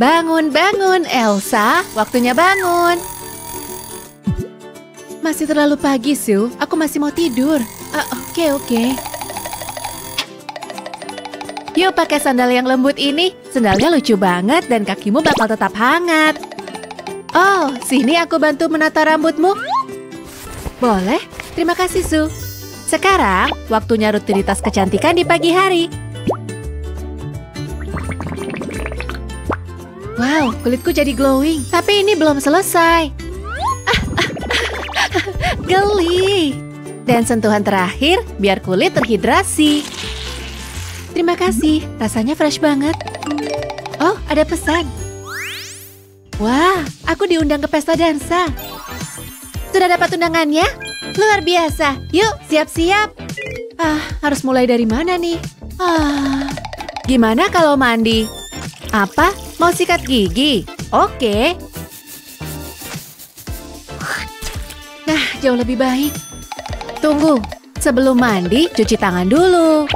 Bangun, bangun, Elsa. Waktunya bangun. Masih terlalu pagi, Sue. Aku masih mau tidur. Oke. Yuk pakai sandal yang lembut ini. Sandalnya lucu banget dan kakimu bakal tetap hangat. Oh, sini aku bantu menata rambutmu. Boleh? Terima kasih, Sue. Sekarang, waktunya rutinitas kecantikan di pagi hari. Wow, kulitku jadi glowing. Tapi ini belum selesai. Geli. Dan sentuhan terakhir, biar kulit terhidrasi. Terima kasih, rasanya fresh banget. Oh, ada pesan. Wah, aku diundang ke pesta dansa. Sudah dapat undangannya? Luar biasa. Yuk, siap-siap. Harus mulai dari mana nih? Gimana kalau mandi? Apa? Mau sikat gigi? Oke. Nah, jauh lebih baik. Tunggu, sebelum mandi, cuci tangan dulu.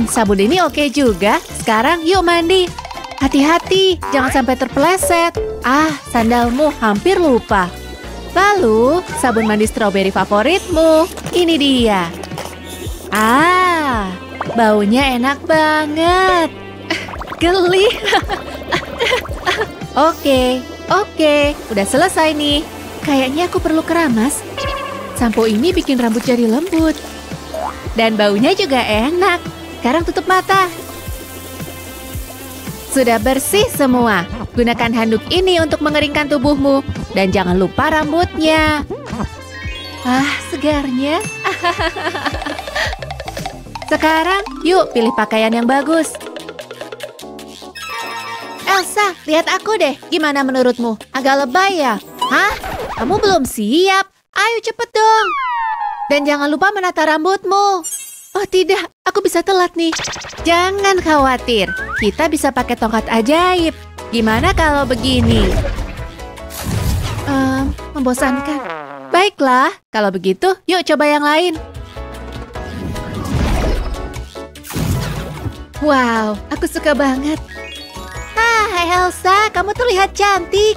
Sabun ini oke juga. Sekarang yuk mandi. Hati-hati, jangan sampai terpeleset. Sandalmu hampir lupa. Lalu, sabun mandi stroberi favoritmu. Ini dia. Baunya enak banget. Geli. Oke, udah selesai nih. Kayaknya aku perlu keramas. Sampo ini bikin rambut jadi lembut. Dan baunya juga enak. Sekarang tutup mata. Sudah bersih semua. Gunakan handuk ini untuk mengeringkan tubuhmu. Dan jangan lupa rambutnya. Segarnya. Sekarang, yuk pilih pakaian yang bagus. Elsa, lihat aku deh. Gimana menurutmu? Agak lebay ya? Kamu belum siap? Ayo cepet dong. Dan jangan lupa menata rambutmu. Oh tidak, aku bisa telat nih. Jangan khawatir, kita bisa pakai tongkat ajaib. Gimana kalau begini? Membosankan. Baiklah, kalau begitu yuk coba yang lain. Wow, aku suka banget. Hai Elsa, kamu terlihat cantik.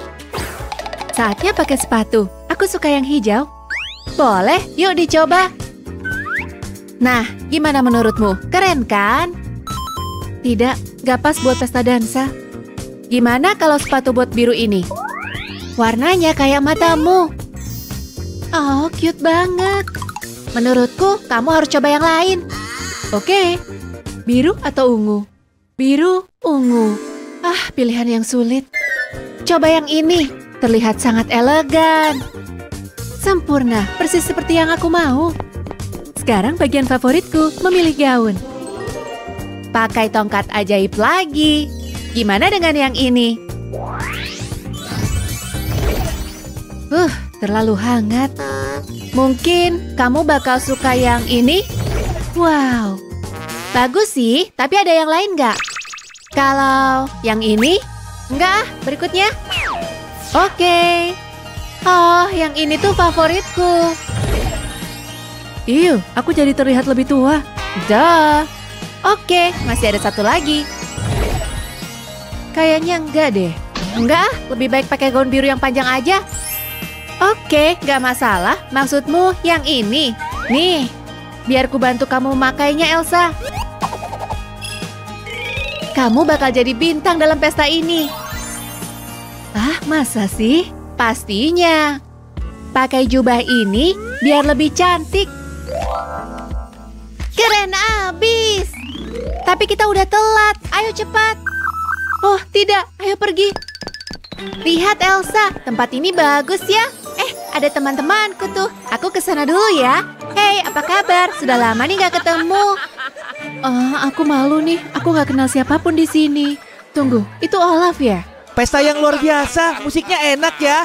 Saatnya pakai sepatu. Aku suka yang hijau. Boleh, yuk dicoba. Nah, gimana menurutmu? Keren kan? Tidak, gak pas buat pesta dansa. Gimana kalau sepatu bot biru ini? Warnanya kayak matamu. Oh, cute banget. Menurutku, kamu harus coba yang lain. Oke, biru atau ungu? Biru, ungu. Pilihan yang sulit. Coba yang ini. Terlihat sangat elegan. Sempurna, persis seperti yang aku mau. Sekarang bagian favoritku, memilih gaun. Pakai tongkat ajaib lagi. Gimana dengan yang ini? Terlalu hangat. Mungkin kamu bakal suka yang ini? Wow, bagus sih, tapi ada yang lain nggak? Kalau yang ini? Enggak, berikutnya. Oke. Oh, yang ini tuh favoritku. Aku jadi terlihat lebih tua. Duh. Oke, masih ada satu lagi. Kayaknya enggak deh. Enggak, lebih baik pakai gaun biru yang panjang aja. Oke, nggak masalah. Maksudmu yang ini? Nih, biar ku bantu kamu memakainya, Elsa. Kamu bakal jadi bintang dalam pesta ini. Masa sih? Pastinya. Pakai jubah ini biar lebih cantik. Keren abis. Tapi kita udah telat. Ayo cepat. Oh tidak, ayo pergi. Lihat Elsa, tempat ini bagus ya. Ada teman-temanku tuh. Aku kesana dulu ya. Hei, apa kabar? Sudah lama nih gak ketemu. Aku malu nih. Aku gak kenal siapapun di sini. Tunggu, itu Olaf ya? Pesta yang luar biasa. Musiknya enak ya.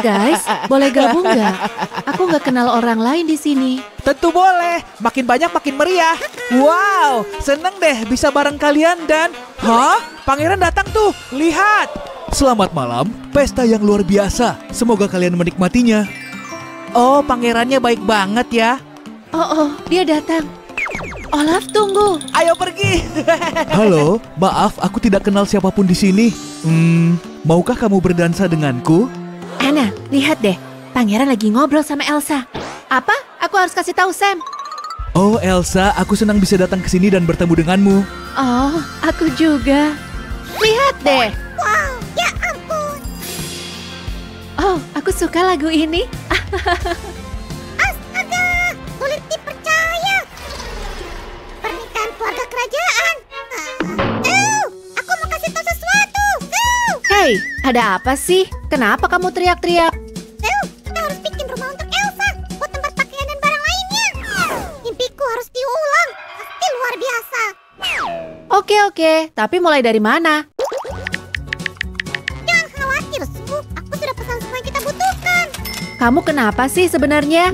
Guys, boleh gabung gak? Aku gak kenal orang lain di sini. Tentu boleh. Makin banyak makin meriah. Wow, seneng deh bisa bareng kalian dan... Pangeran datang tuh. Lihat. Selamat malam, pesta yang luar biasa. Semoga kalian menikmatinya. Oh, pangerannya baik banget ya. Oh, dia datang. Olaf, tunggu. Ayo pergi. Halo, maaf aku tidak kenal siapapun di sini. Maukah kamu berdansa denganku? Anna, lihat deh. Pangeran lagi ngobrol sama Elsa. Apa? Aku harus kasih tahu Sam. Oh Elsa, aku senang bisa datang ke sini dan bertemu denganmu. Oh, aku juga. Lihat deh. Wow, ya ampun. Oh, aku suka lagu ini. Astaga, sulit dipercaya. Pernikahan keluarga kerajaan. Aku mau kasih tahu sesuatu. Hei, ada apa sih? Kenapa kamu teriak-teriak? Kita harus bikin rumah untuk Elsa, buat tempat pakaian dan barang lainnya. Mimpiku harus diulang. Pasti luar biasa. Oke, tapi mulai dari mana? Jangan khawatir, Su. Aku sudah pesan semua yang kita butuhkan. Kamu kenapa sih sebenarnya?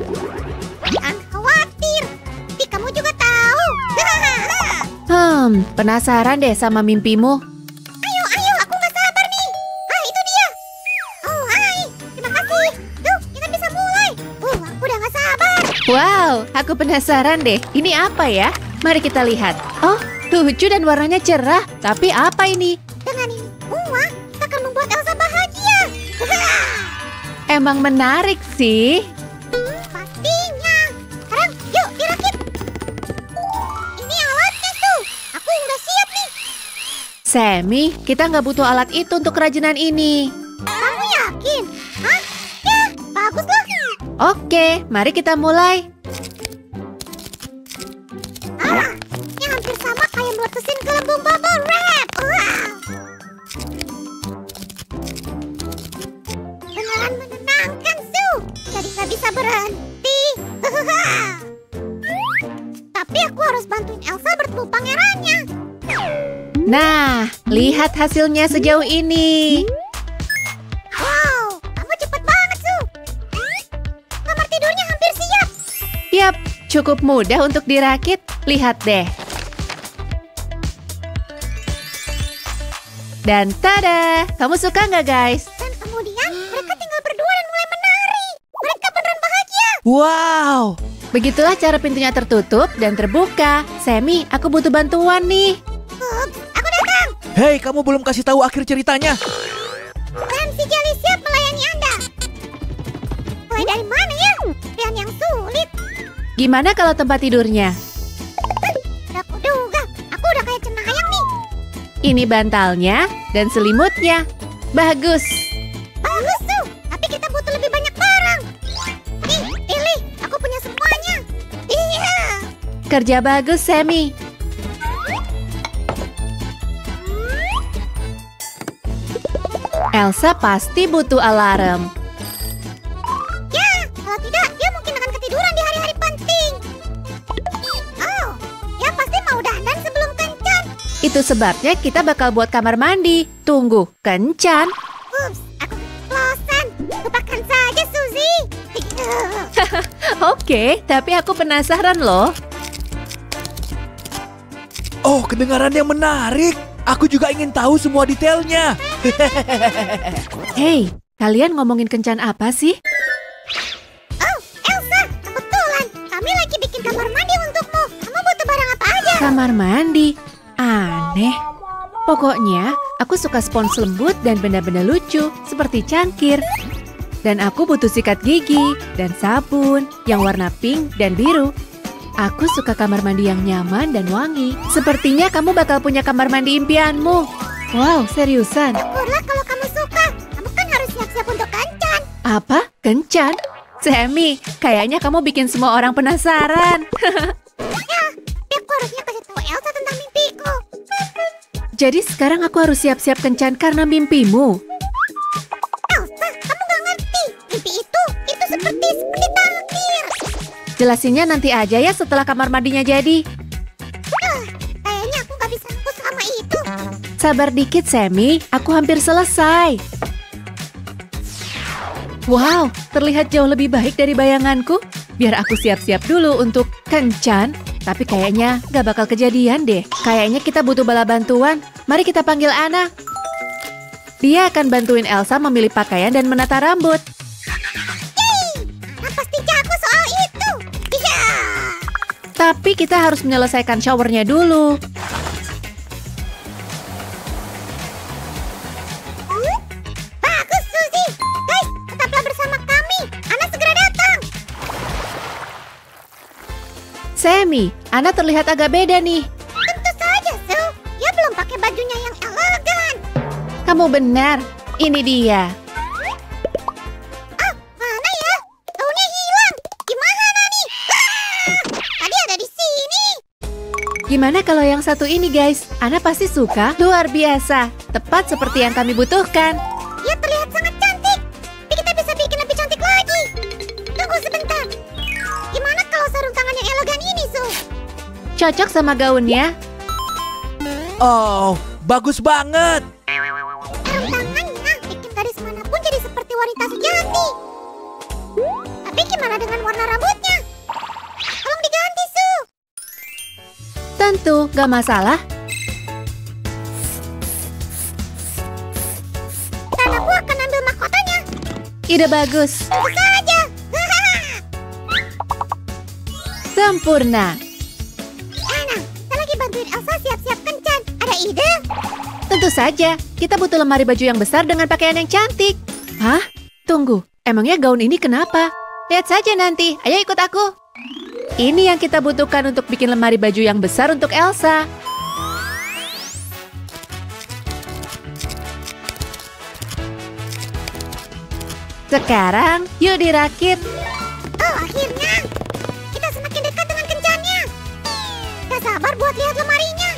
Jangan khawatir. Tapi kamu juga tahu. Penasaran deh sama mimpimu. Ayo, aku nggak sabar nih. Itu dia. Oh, hai. Terima kasih. Tuh, kita bisa mulai. Aku udah nggak sabar. Wow, aku penasaran deh. Ini apa ya? Mari kita lihat. Oh, lucu dan warnanya cerah. Tapi apa ini? Dengan ini semua, kita akan membuat Elsa bahagia. Emang menarik sih. Pastinya. Sekarang, yuk dirakit. Ini alatnya tuh. Aku udah siap nih. Sammy, kita nggak butuh alat itu untuk kerajinan ini. Kamu yakin? Hah? Ya, baguslah. Oke, mari kita mulai. Ini hampir sama kayak meletusin gelembung bubble wrap. Beneran menenangkan, Su. Jadi nggak bisa berhenti. Tapi aku harus bantuin Elsa bertemu pangerannya. Nah, lihat hasilnya sejauh ini. Wow, kamu cepet banget, Su. Kamar tidurnya hampir siap. Yap, cukup mudah untuk dirakit. Lihat deh. Dan tada! Kamu suka nggak, guys? Dan kemudian mereka tinggal berdua dan mulai menari. Mereka beneran bahagia. Wow. Begitulah cara pintunya tertutup dan terbuka. Sammy, aku butuh bantuan nih. Aku datang. Hei, kamu belum kasih tahu akhir ceritanya. Dan si Jelly siap melayani Anda. Mulai dari mana ya? Pilihan yang sulit. Gimana kalau tempat tidurnya? Aku duga, aku udah kayak cenayang nih. Ini bantalnya dan selimutnya. Bagus. Bagus tuh, tapi kita butuh lebih banyak barang. Nih, pilih, aku punya semuanya. Iya. Kerja bagus, Sammy. Elsa pasti butuh alarm. Ya, kalau tidak, dia mungkin akan ketiduran di hari-hari penting. Oh, dia pasti mau dandan sebelum kencan. Itu sebabnya kita bakal buat kamar mandi. Tunggu, kencan? Ups, aku keceplosan. Lupakan saja, Suzy. Oke, tapi aku penasaran loh. Oh, kedengaran yang menarik. Aku juga ingin tahu semua detailnya. Hei, kalian ngomongin kencan apa sih? Oh, Elsa, kebetulan kami lagi bikin kamar mandi untukmu. Kamu butuh barang apa aja? Kamar mandi? Aneh. Pokoknya, aku suka spons lembut dan benda-benda lucu seperti cangkir. Dan aku butuh sikat gigi dan sabun yang warna pink dan biru. Aku suka kamar mandi yang nyaman dan wangi. Sepertinya kamu bakal punya kamar mandi impianmu. Wow, seriusan? Syukurlah kalau kamu suka. Kamu kan harus siap-siap untuk kencan. Apa? Kencan? Sammy, kayaknya kamu bikin semua orang penasaran. Ya, tapi aku harusnya kasih tahu Elsa tentang mimpiku. Jadi sekarang aku harus siap-siap kencan karena mimpimu. Elsa, kamu gak ngerti. Mimpi itu seperti takdir. Jelasinnya nanti aja ya setelah kamar mandinya jadi. Kayaknya aku gak bisa nunggu selama itu. Sabar dikit, Sammy. Aku hampir selesai. Wow, terlihat jauh lebih baik dari bayanganku. Biar aku siap-siap dulu untuk kencan. Tapi kayaknya gak bakal kejadian deh. Kayaknya kita butuh bala bantuan. Mari kita panggil Anna. Dia akan bantuin Elsa memilih pakaian dan menata rambut. Yeay, Anna pasti jago soal itu. Iya. Tapi kita harus menyelesaikan showernya dulu. Bagus, Suzy. Guys, tetaplah bersama kami. Ana segera datang. Sammy, Ana terlihat agak beda nih. Tentu saja, Sue. Dia belum pakai bajunya yang elegan. Kamu benar, ini dia. Ah, mana ya? Gaunnya hilang. Gimana nih? Tadi ada di sini. Gimana kalau yang satu ini, guys? Ana pasti suka. Luar biasa. Tepat seperti yang kami butuhkan. Dia terlihat sangat cantik. Tapi kita bisa bikin lebih cantik lagi. Tunggu sebentar. Gimana kalau sarung tangan yang elegan ini, Sue? Cocok sama gaunnya. Oh, bagus banget. Sarung tangannya bikin gadis manapun jadi seperti wanita sejati. Tapi gimana dengan warna rambutnya? Tolong diganti, Sue. Tentu, gak masalah. Dan aku akan ambil mahkotanya. Ide bagus. Tentu saja. Sempurna. Ana, kita lagi bantuin Elsa siap-siap kencan. Ada ide? Tentu saja, kita butuh lemari baju yang besar dengan pakaian yang cantik. Hah? Tunggu, emangnya gaun ini kenapa? Lihat saja nanti, ayo ikut aku. Ini yang kita butuhkan untuk bikin lemari baju yang besar untuk Elsa. Sekarang, yuk dirakit. Oh, akhirnya. Kita semakin dekat dengan kencannya. Gak sabar buat lihat lemarinya.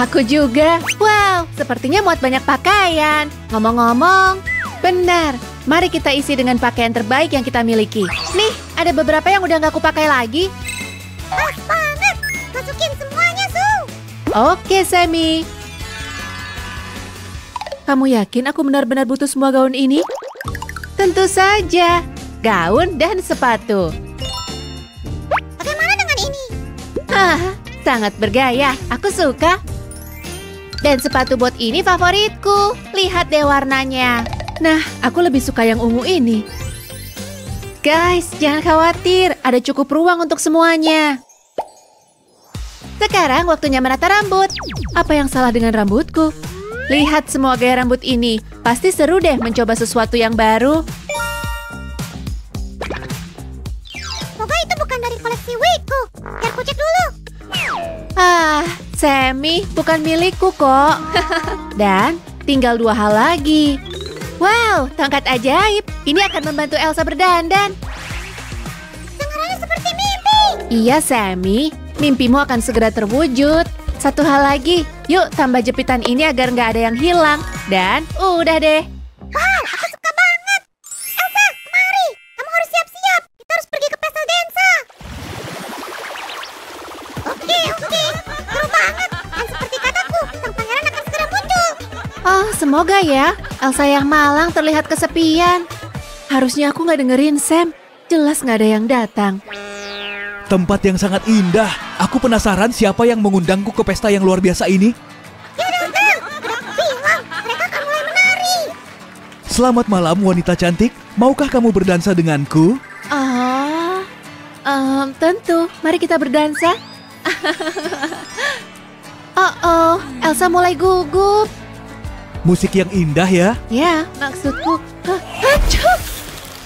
Aku juga. Wow, sepertinya muat banyak pakaian. Ngomong-ngomong, benar. Mari kita isi dengan pakaian terbaik yang kita miliki. Nih, ada beberapa yang udah gak kupakai lagi. Pas banget. Masukin semuanya, Sue. Oke, Sammy. Kamu yakin aku benar-benar butuh semua gaun ini? Tentu saja. Gaun dan sepatu. Bagaimana dengan ini? Sangat bergaya. Aku suka. Dan sepatu bot ini favoritku. Lihat deh warnanya. Nah, aku lebih suka yang ungu ini. Guys, jangan khawatir. Ada cukup ruang untuk semuanya. Sekarang waktunya menata rambut. Apa yang salah dengan rambutku? Lihat semua gaya rambut ini. Pasti seru deh mencoba sesuatu yang baru. Semoga itu bukan dari koleksi wigku. Biar ku cek dulu. Sammy, bukan milikku kok. Dan tinggal 2 hal lagi. Wow, tongkat ajaib. Ini akan membantu Elsa berdandan. Dengarannya seperti mimpi. Iya, Sammy. Mimpimu akan segera terwujud. Satu hal lagi. Yuk, tambah jepitan ini agar nggak ada yang hilang. Dan udah deh. Wow, aku suka banget. Elsa, mari. Kamu harus siap-siap. Kita harus pergi ke pesta dansa. Oke. Seru banget. Dan seperti kataku, sang pangeran akan segera muncul. Oh, semoga ya. Elsa yang malang terlihat kesepian. Harusnya aku nggak dengerin Sam. Jelas nggak ada yang datang. Tempat yang sangat indah. Aku penasaran siapa yang mengundangku ke pesta yang luar biasa ini. Ya datang. Udah bilang, mereka akan mulai menari. Selamat malam wanita cantik. Maukah kamu berdansa denganku? Tentu. Mari kita berdansa. Elsa mulai gugup. Musik yang indah ya. Ya, maksudku. Hancur.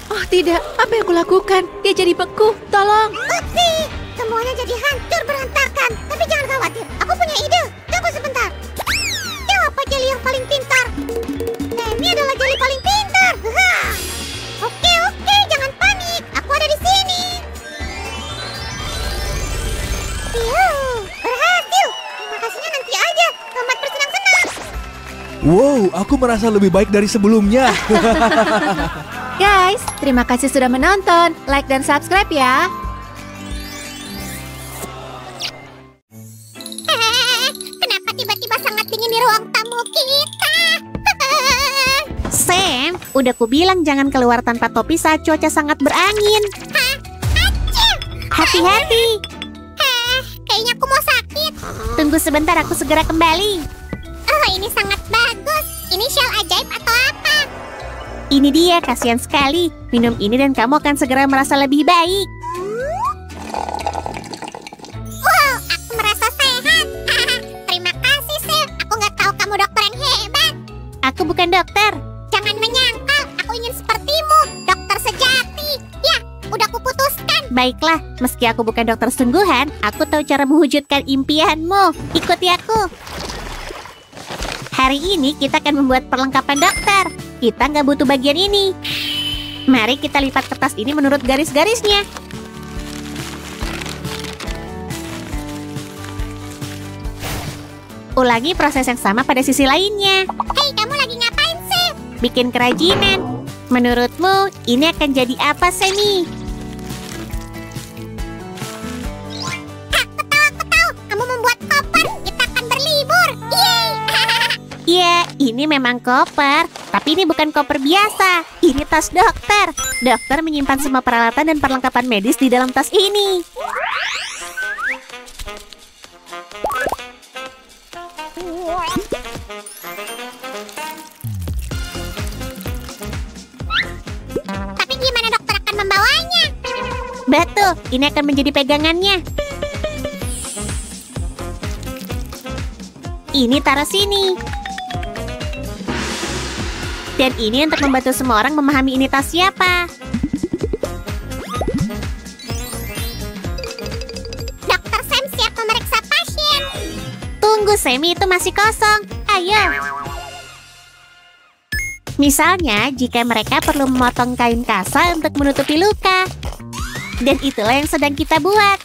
Oh tidak, apa yang kulakukan? Dia jadi beku. Tolong. Upsi, semuanya jadi hancur berantakan. Tapi jangan khawatir, aku punya ide. Tunggu sebentar. Siapa jeli yang paling pintar? Sammy adalah jeli paling pintar. Oke, jangan panik. Aku ada di sini. Berhasil. Terima kasihnya nanti aja. Selamat bersenang-senang. Wow, aku merasa lebih baik dari sebelumnya. Guys, terima kasih sudah menonton. Like dan subscribe ya. Kenapa tiba-tiba sangat dingin di ruang tamu kita? Sam, udah kubilang jangan keluar tanpa topi saat cuaca sangat berangin. Hati-hati. Kayaknya aku mau sakit. Tunggu sebentar, aku segera kembali. Oh, ini sangat bagus. Ini shell ajaib atau apa? Ini dia, kasihan sekali. Minum ini dan kamu akan segera merasa lebih baik. aku bukan dokter. Jangan menyangkal, aku ingin sepertimu, dokter sejati. Ya, udah kuputuskan. Baiklah, meski aku bukan dokter sungguhan, aku tahu cara mewujudkan impianmu. Ikuti aku. Hari ini kita akan membuat perlengkapan dokter. Kita nggak butuh bagian ini. Mari kita lipat kertas ini menurut garis-garisnya. Ulangi proses yang sama pada sisi lainnya. Hei, kamu lagi ngapain sih? Bikin kerajinan. Menurutmu, ini akan jadi apa, Semi? Aku tahu. Kamu membuat koper. Kita akan berlibur. Yeay. Ya, ini memang koper. Tapi ini bukan koper biasa. Ini tas dokter. Dokter menyimpan semua peralatan dan perlengkapan medis di dalam tas ini. Tapi gimana dokter akan membawanya? Betul, ini akan menjadi pegangannya. Ini taruh sini. Dan ini untuk membantu semua orang memahami ini tas siapa. Dokter Sam siap memeriksa pasien. Tunggu, Semi, itu masih kosong. Ayo. Misalnya, jika mereka perlu memotong kain kasa untuk menutupi luka. Dan itulah yang sedang kita buat.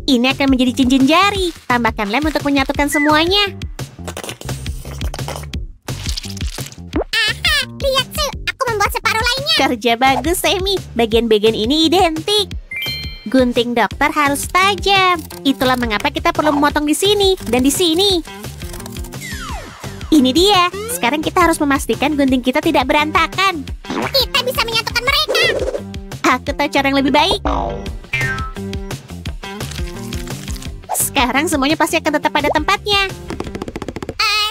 Ini akan menjadi cincin jari. Tambahkan lem untuk menyatukan semuanya. Aha, lihat Su, aku membuat separuh lainnya. Kerja bagus, Semi. Bagian-bagian ini identik. Gunting dokter harus tajam. Itulah mengapa kita perlu memotong di sini dan di sini. Ini dia. Sekarang kita harus memastikan gunting kita tidak berantakan. Kita bisa menyatukan mereka. Aku tahu cara yang lebih baik. Sekarang semuanya pasti akan tetap pada tempatnya.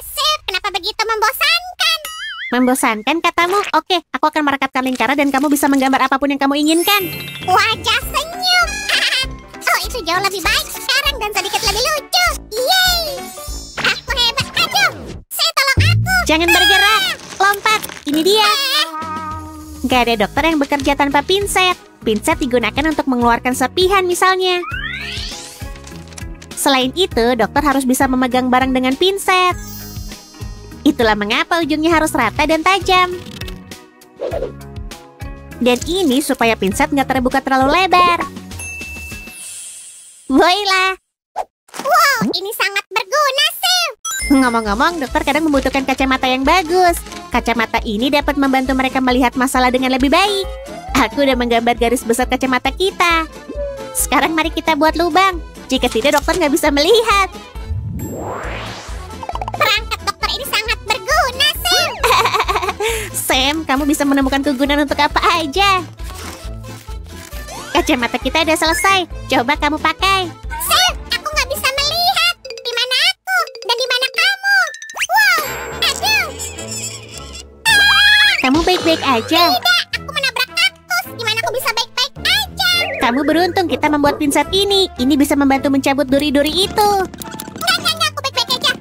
Sip, kenapa begitu membosankan? Membosankan katamu? Oke, aku akan merekatkan lingkaran dan kamu bisa menggambar apapun yang kamu inginkan. Wajah senyum. Oh, itu jauh lebih baik sekarang dan sedikit lebih lucu. Yeay. Aku hebat. Aduh, saya tolong aku. Jangan bergerak. Lompat. Ini dia. Gak ada dokter yang bekerja tanpa pinset. Pinset digunakan untuk mengeluarkan serpihan misalnya. Selain itu, dokter harus bisa memegang barang dengan pinset. Itulah mengapa ujungnya harus rata dan tajam. Dan ini supaya pinset nggak terbuka terlalu lebar. Voila! Wow, ini sangat berguna, Sil. Ngomong-ngomong, dokter kadang membutuhkan kacamata yang bagus. Kacamata ini dapat membantu mereka melihat masalah dengan lebih baik. Aku udah menggambar garis besar kacamata kita. Sekarang mari kita buat lubang. Jika tidak, dokter nggak bisa melihat. Perangkat dokter ini sangat berguna, Sil. Sam, kamu bisa menemukan kegunaan untuk apa aja. Kacamata kita udah selesai. Coba kamu pakai. Sil, aku nggak bisa melihat. Di mana aku dan di mana kamu? Wow, aduh. Kamu baik-baik aja. Tidak, aku menabrak kaktus. Gimana aku bisa baik-baik aja? Kamu beruntung kita membuat pinset ini. Ini bisa membantu mencabut duri-duri itu. Nggak, aku baik-baik aja.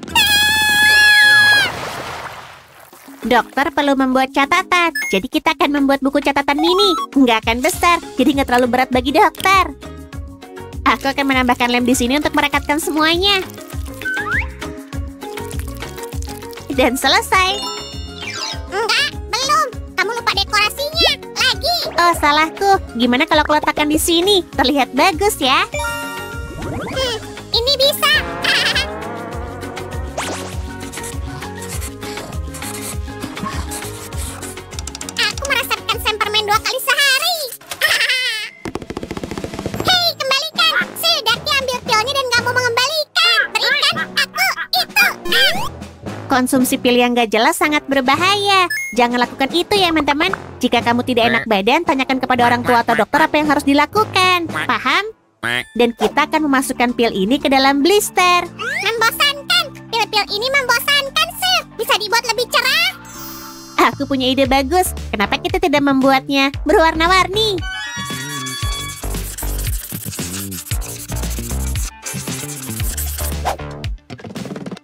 Dokter perlu membuat catatan. Jadi kita akan membuat buku catatan mini. Nggak akan besar, jadi nggak terlalu berat bagi dokter. Aku akan menambahkan lem di sini untuk merekatkan semuanya. Dan selesai. Enggak, belum. Kamu lupa dekorasinya. Lagi. Oh, salahku. Gimana kalau aku letakkan di sini? Terlihat bagus ya. Ini bisa. Aku merasakan sempermen 2 kali sehari. Hei, kembalikan. Sudah ambil pilnya dan nggak mau mengembalikan. Berikan aku itu. Konsumsi pil yang gak jelas sangat berbahaya. Jangan lakukan itu ya, teman-teman. Jika kamu tidak enak badan, tanyakan kepada orang tua atau dokter apa yang harus dilakukan. Paham? Dan kita akan memasukkan pil ini ke dalam blister. Membosankan. Pil-pil ini membosankan, Sir. Bisa dibuat lebih cerah. Aku punya ide bagus. Kenapa kita tidak membuatnya berwarna-warni?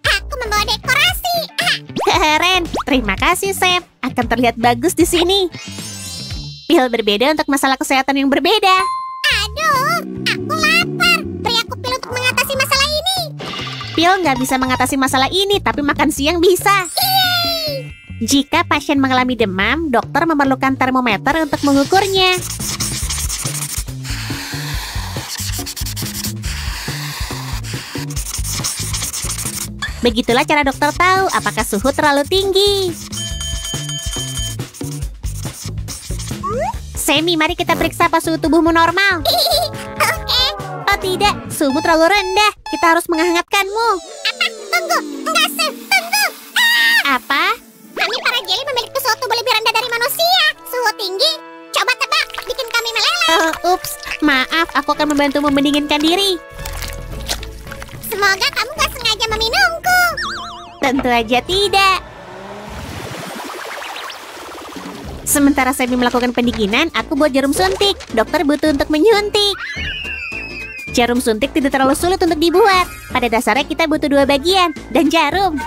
Aku membawa dekorasi. Keren. Terima kasih, Chef. Akan terlihat bagus di sini. Pil berbeda untuk masalah kesehatan yang berbeda. Aduh, aku lapar. Beri aku pil untuk mengatasi masalah ini. Pil nggak bisa mengatasi masalah ini, tapi makan siang bisa. Yeay! Jika pasien mengalami demam, dokter memerlukan termometer untuk mengukurnya. Begitulah cara dokter tahu apakah suhu terlalu tinggi. Sammy, mari kita periksa apa suhu tubuhmu normal. Oke. Oh tidak, suhumu terlalu rendah. Kita harus menghangatkanmu. Apa? Tunggu. Enggak, Chef. Tunggu. Apa? Kami para jelly memiliki suhu tubuh lebih rendah dari manusia. Suhu tinggi. Coba tebak. Bikin kami meleleh. Ups, maaf, aku akan membantumu mendinginkan diri. Semoga kamu gak sengaja meminumku. Tentu aja tidak. Sementara Sammy melakukan pendinginan, aku buat jarum suntik. Dokter butuh untuk menyuntik. Jarum suntik tidak terlalu sulit untuk dibuat. Pada dasarnya kita butuh 2 bagian dan jarum.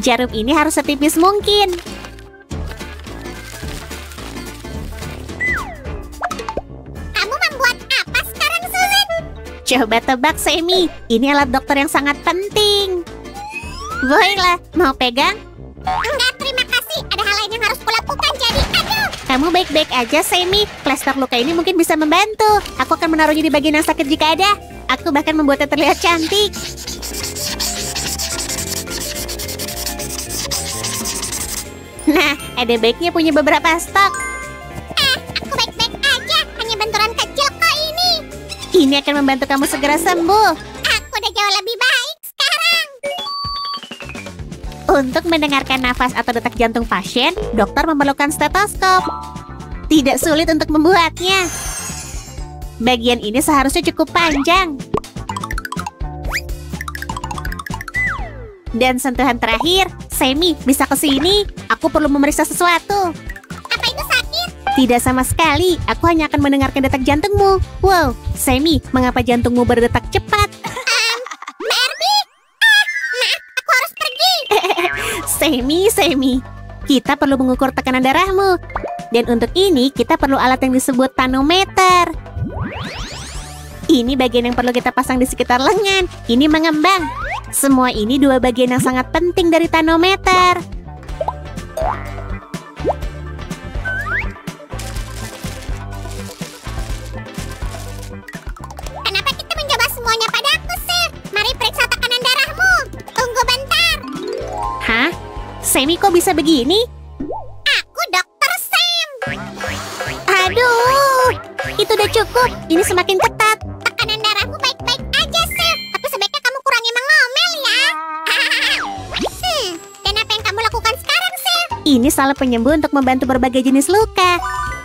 Jarum ini harus setipis mungkin. Kamu membuat apa sekarang, Susan? Coba tebak, Sammy. Ini alat dokter yang sangat penting. Baiklah, mau pegang? Enggak, terima kasih. Ada hal lain yang harus kulakukan, jadi aduh. Kamu baik-baik aja, Sammy. Plester luka ini mungkin bisa membantu. Aku akan menaruhnya di bagian yang sakit jika ada. Aku bahkan membuatnya terlihat cantik. Nah, ada baiknya punya beberapa stok. Aku baik-baik aja. Hanya benturan kecil kok ini. Ini akan membantu kamu segera sembuh. Aku udah jauh lebih baik sekarang. Untuk mendengarkan nafas atau detak jantung pasien, dokter memerlukan stetoskop. Tidak sulit untuk membuatnya. Bagian ini seharusnya cukup panjang. Dan sentuhan terakhir, Sammy, bisa ke sini? Aku perlu memeriksa sesuatu. Apa itu sakit? Tidak sama sekali, aku hanya akan mendengarkan detak jantungmu. Wow, Sammy, mengapa jantungmu berdetak cepat? Barbie? Maaf, aku harus pergi. Sammy, kita perlu mengukur tekanan darahmu. Dan untuk ini, kita perlu alat yang disebut tanometer. Ini bagian yang perlu kita pasang di sekitar lengan. Ini mengembang. Semua ini 2 bagian yang sangat penting dari tanometer. Kenapa kita mencoba semuanya padaku, Chef? Mari periksa tekanan darahmu. Tunggu bentar. Hah? Sammy, kok bisa begini? Aku Dokter Sam. Aduh, itu udah cukup. Ini semakin ketat. Tekanan darahmu baik-baik aja, Chef. Tapi sebaiknya kamu kurangi mengomel ya. Dan apa yang kamu lakukan sekarang, Chef? Ini salep penyembuh untuk membantu berbagai jenis luka.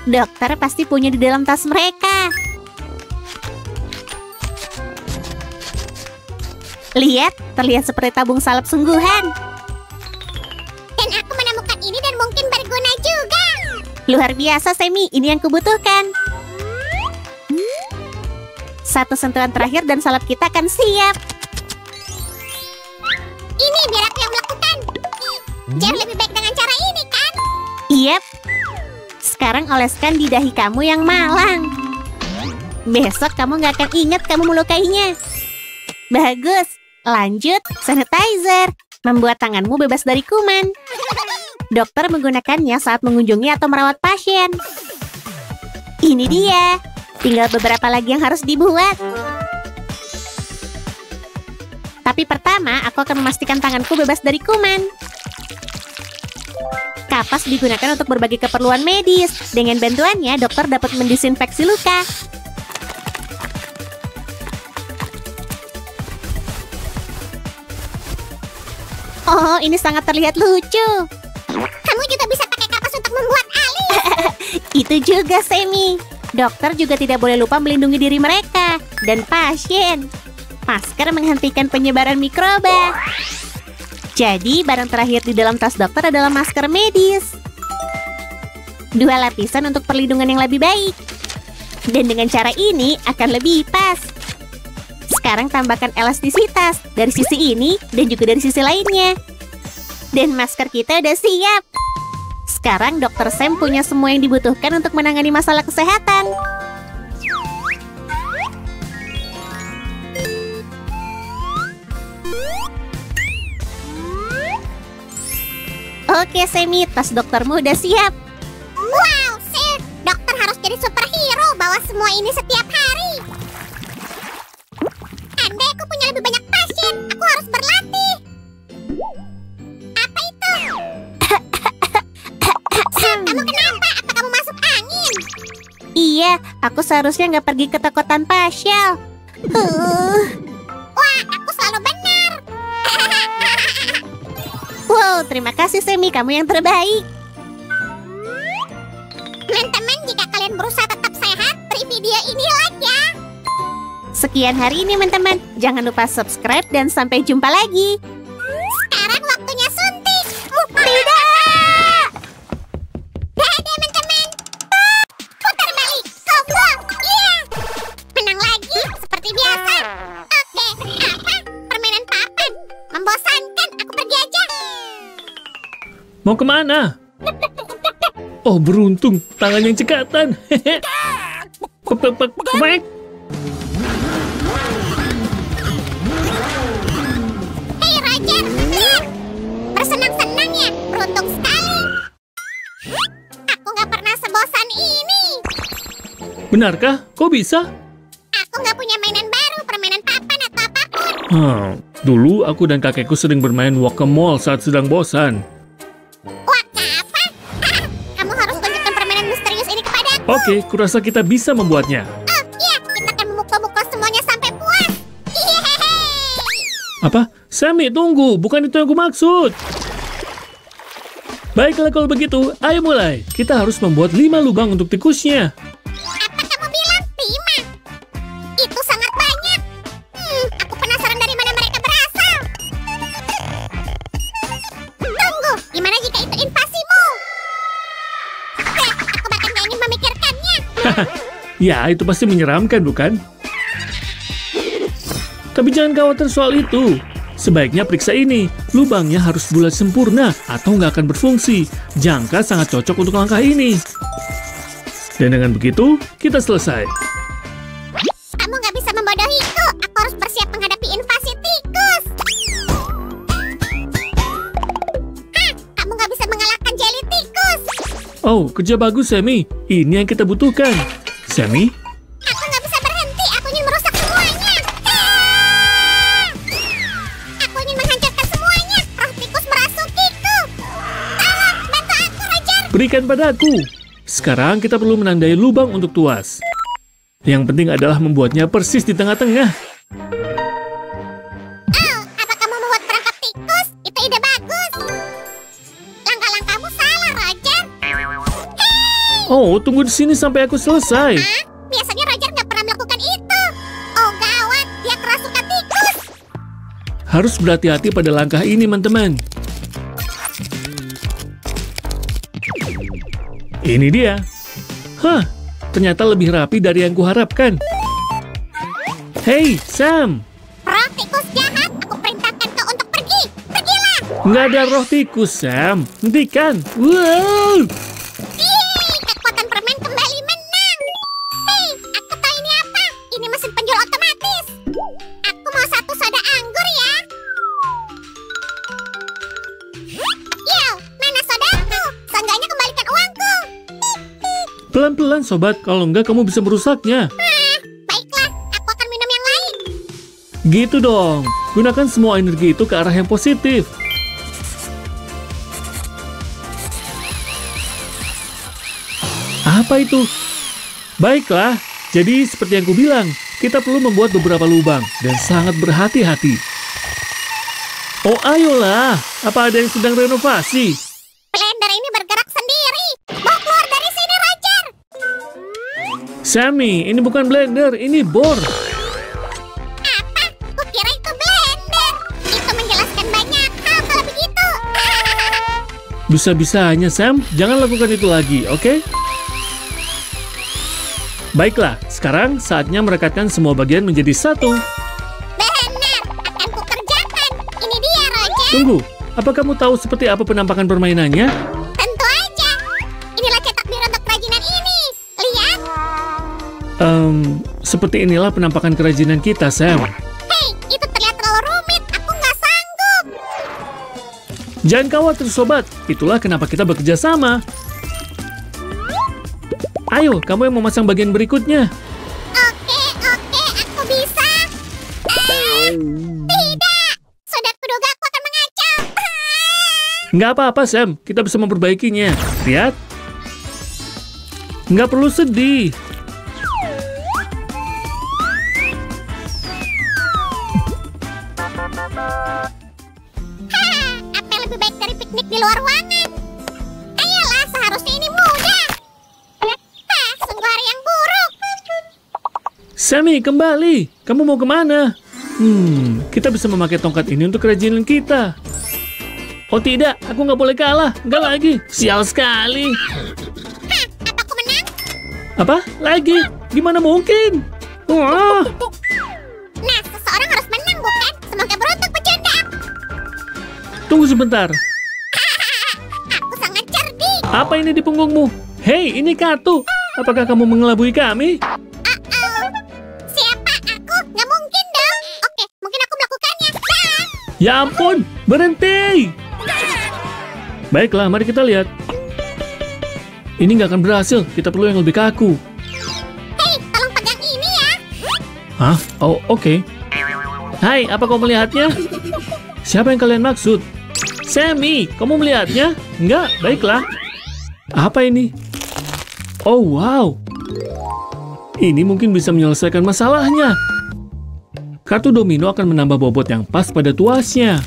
Dokter pasti punya di dalam tas mereka. Lihat, terlihat seperti tabung salep sungguhan. Dan aku menemukan ini dan mungkin berguna juga. Luar biasa, Sammy. Ini yang kubutuhkan. Satu sentuhan terakhir dan salep kita akan siap. Ini biar aku yang melakukan. Jauh lebih baik dengan cara ini, kan? Yep. Sekarang oleskan di dahi kamu yang malang. Besok kamu nggak akan ingat kamu melukainya. Bagus. Lanjut, sanitizer. Membuat tanganmu bebas dari kuman. Dokter menggunakannya saat mengunjungi atau merawat pasien. Ini dia. Tinggal beberapa lagi yang harus dibuat. Tapi pertama, aku akan memastikan tanganku bebas dari kuman. Kapas digunakan untuk berbagai keperluan medis. Dengan bantuannya, dokter dapat mendisinfeksi luka. Oh, ini sangat terlihat lucu. Kamu juga bisa pakai kapas untuk membuat alis. Itu juga, Sammy. Dokter juga tidak boleh lupa melindungi diri mereka dan pasien. Masker menghentikan penyebaran mikroba. Jadi, barang terakhir di dalam tas dokter adalah masker medis. 2 lapisan untuk perlindungan yang lebih baik. Dan dengan cara ini akan lebih pas. Sekarang tambahkan elastisitas dari sisi ini dan juga dari sisi lainnya. Dan masker kita udah siap. Sekarang Dokter Sam punya semua yang dibutuhkan untuk menangani masalah kesehatan. Oke, Sammy, tas doktermu udah siap. Wow, Sir, dokter harus jadi superhero bawa semua ini setiap hari. Andai aku punya lebih banyak pasien, aku harus berlatih. Apa itu? Sir, kamu kenapa? Apa kamu masuk angin? Iya, aku seharusnya nggak pergi ke toko tanpa Shell. Wah, aku selalu benar. Wow, terima kasih Sammy, kamu yang terbaik. Teman-teman, jika kalian berusaha tetap sehat, beri video ini like ya. Sekian hari ini, teman-teman. Jangan lupa subscribe dan sampai jumpa lagi. Sekarang waktunya suntik. Tidak! Dah, teman-teman. Putar balik. Combo. Iya. Menang lagi, seperti biasa. Oke, apa? Permainan papan. Membosankan, aku pergi aja. Mau kemana? Oh, beruntung. Tangan yang cekatan. Kwek. Hei, Roger. Lihat. Bersenang-senang ya. Beruntung sekali. Aku nggak pernah sebosan ini. Benarkah? Kok bisa? Aku nggak punya mainan baru, permainan papan atau apapun. Dulu aku dan kakekku sering bermain whack-a-mole saat sedang bosan. Wah, apa? Kamu harus tunjukkan permainan misterius ini kepadaku. Oke, kurasa kita bisa membuatnya. Oh, iya, kita akan memukul-mukul semuanya sampai puas. Yeay! Apa? Sammy, tunggu. Bukan itu yang aku maksud. Baiklah kalau begitu, ayo mulai. Kita harus membuat 5 lubang untuk tikusnya. Apa kamu bilang? 5? Itu sangat banyak. Aku penasaran dari mana mereka berasal. Tunggu, gimana jika itu invasimu? Aku bahkan gak ingin memikirkannya. Ya, itu pasti menyeramkan, bukan? Tapi jangan khawatir soal itu. Sebaiknya periksa ini. Lubangnya harus bulat sempurna atau nggak akan berfungsi. Jangka sangat cocok untuk langkah ini. Dan dengan begitu, kita selesai. Kamu nggak bisa membodohiku. Aku harus bersiap menghadapi invasi tikus. Hah, kamu nggak bisa mengalahkan jelly tikus. Oh, kerja bagus, Sammy. Ini yang kita butuhkan. Sammy? Aku nggak bisa berhenti. Aku ingin merusak semuanya. Ah! Aku ingin menghancurkan semuanya. Roh tikus merasukiku. Tolong, bantu aku, Roger. Berikan padaku. Sekarang kita perlu menandai lubang untuk tuas. Yang penting adalah membuatnya persis di tengah-tengah. Oh, apa kamu membuat perangkap tikus? Itu ide bagus. Langkah-langkahmu salah, Roger. Hei! Oh, tunggu di sini sampai aku selesai. Hah? Biasanya Roger nggak pernah melakukan itu. Oh, gawat. Dia kerasukan tikus. Harus berhati-hati pada langkah ini, teman-teman. Ini dia. Hah, ternyata lebih rapi dari yang kuharapkan. Hei, Sam. Roh tikus jahat. Aku perintahkan kau untuk pergi. Pergilah. Nggak ada roh tikus, Sam. Hentikan. Wow. Yeay, kekuatan permen kembali menang. Hei, aku tahu ini apa. Ini mesin penjual otomatis. Aku mau 1 soda anggur ya. Yo, mana sodaku? Seenggaknya kembalikan uangku. Pelan-pelan, sobat. Kalau enggak, kamu bisa merusaknya. Baiklah, aku akan minum yang lain. Gitu dong. Gunakan semua energi itu ke arah yang positif. Apa itu? Baiklah, jadi seperti yang kubilang, kita perlu membuat beberapa lubang dan sangat berhati-hati. Oh ayolah, apa ada yang sedang renovasi? Blender ini bergerak sendiri. Bawa keluar dari sini, Roger. Sammy, ini bukan blender, ini bor. Apa? Kukira itu blender. Itu menjelaskan banyak hal kalau begitu. Bisa-bisanya, Sam. Jangan lakukan itu lagi, oke? Baiklah, sekarang saatnya merekatkan semua bagian menjadi satu. Benar, akan kukerjakan. Ini dia, Roger. Tunggu, apa kamu tahu seperti apa penampakan permainannya? Tentu aja. Inilah cetak biru untuk kerajinan ini. Lihat. Seperti inilah penampakan kerajinan kita, Sam. Hei, itu terlihat terlalu rumit. Aku nggak sanggup. Jangan khawatir, sobat. Itulah kenapa kita bekerja sama. Ayo, kamu yang memasang bagian berikutnya. Oke, aku bisa. Tidak. Sudah kuduga aku akan mengacau. Nggak apa-apa, Sam. Kita bisa memperbaikinya. Lihat. Nggak perlu sedih. Apa yang lebih baik dari piknik di luar ruangan? Ayolah, seharusnya ini mudah. Sungguh hari yang buruk. Sammy, kembali. Kamu mau kemana? Kita bisa memakai tongkat ini untuk kerajinan kita. Oh tidak, aku nggak boleh kalah. Nggak lagi. Sial sekali. Apa aku menang? Apa? Lagi? Gimana mungkin? Wah. Nah, seseorang harus menang, bukan? Semoga beruntung pecundang. Tunggu sebentar. Aku sangat cerdik. Apa ini di punggungmu? Hei, ini kartu. Apakah kamu mengelabui kami? Siapa aku? Nggak mungkin dong. Oke, mungkin aku melakukannya. Ya ampun, berhenti. Baiklah, mari kita lihat. Ini nggak akan berhasil. Kita perlu yang lebih kaku. Hei, tolong pegang ini ya. Hah? Oh, oke. Hai, apa kau melihatnya? Siapa yang kalian maksud? Sammy, kamu melihatnya? Enggak, baiklah. Apa ini? Oh, wow. Ini mungkin bisa menyelesaikan masalahnya. Kartu domino akan menambah bobot yang pas pada tuasnya.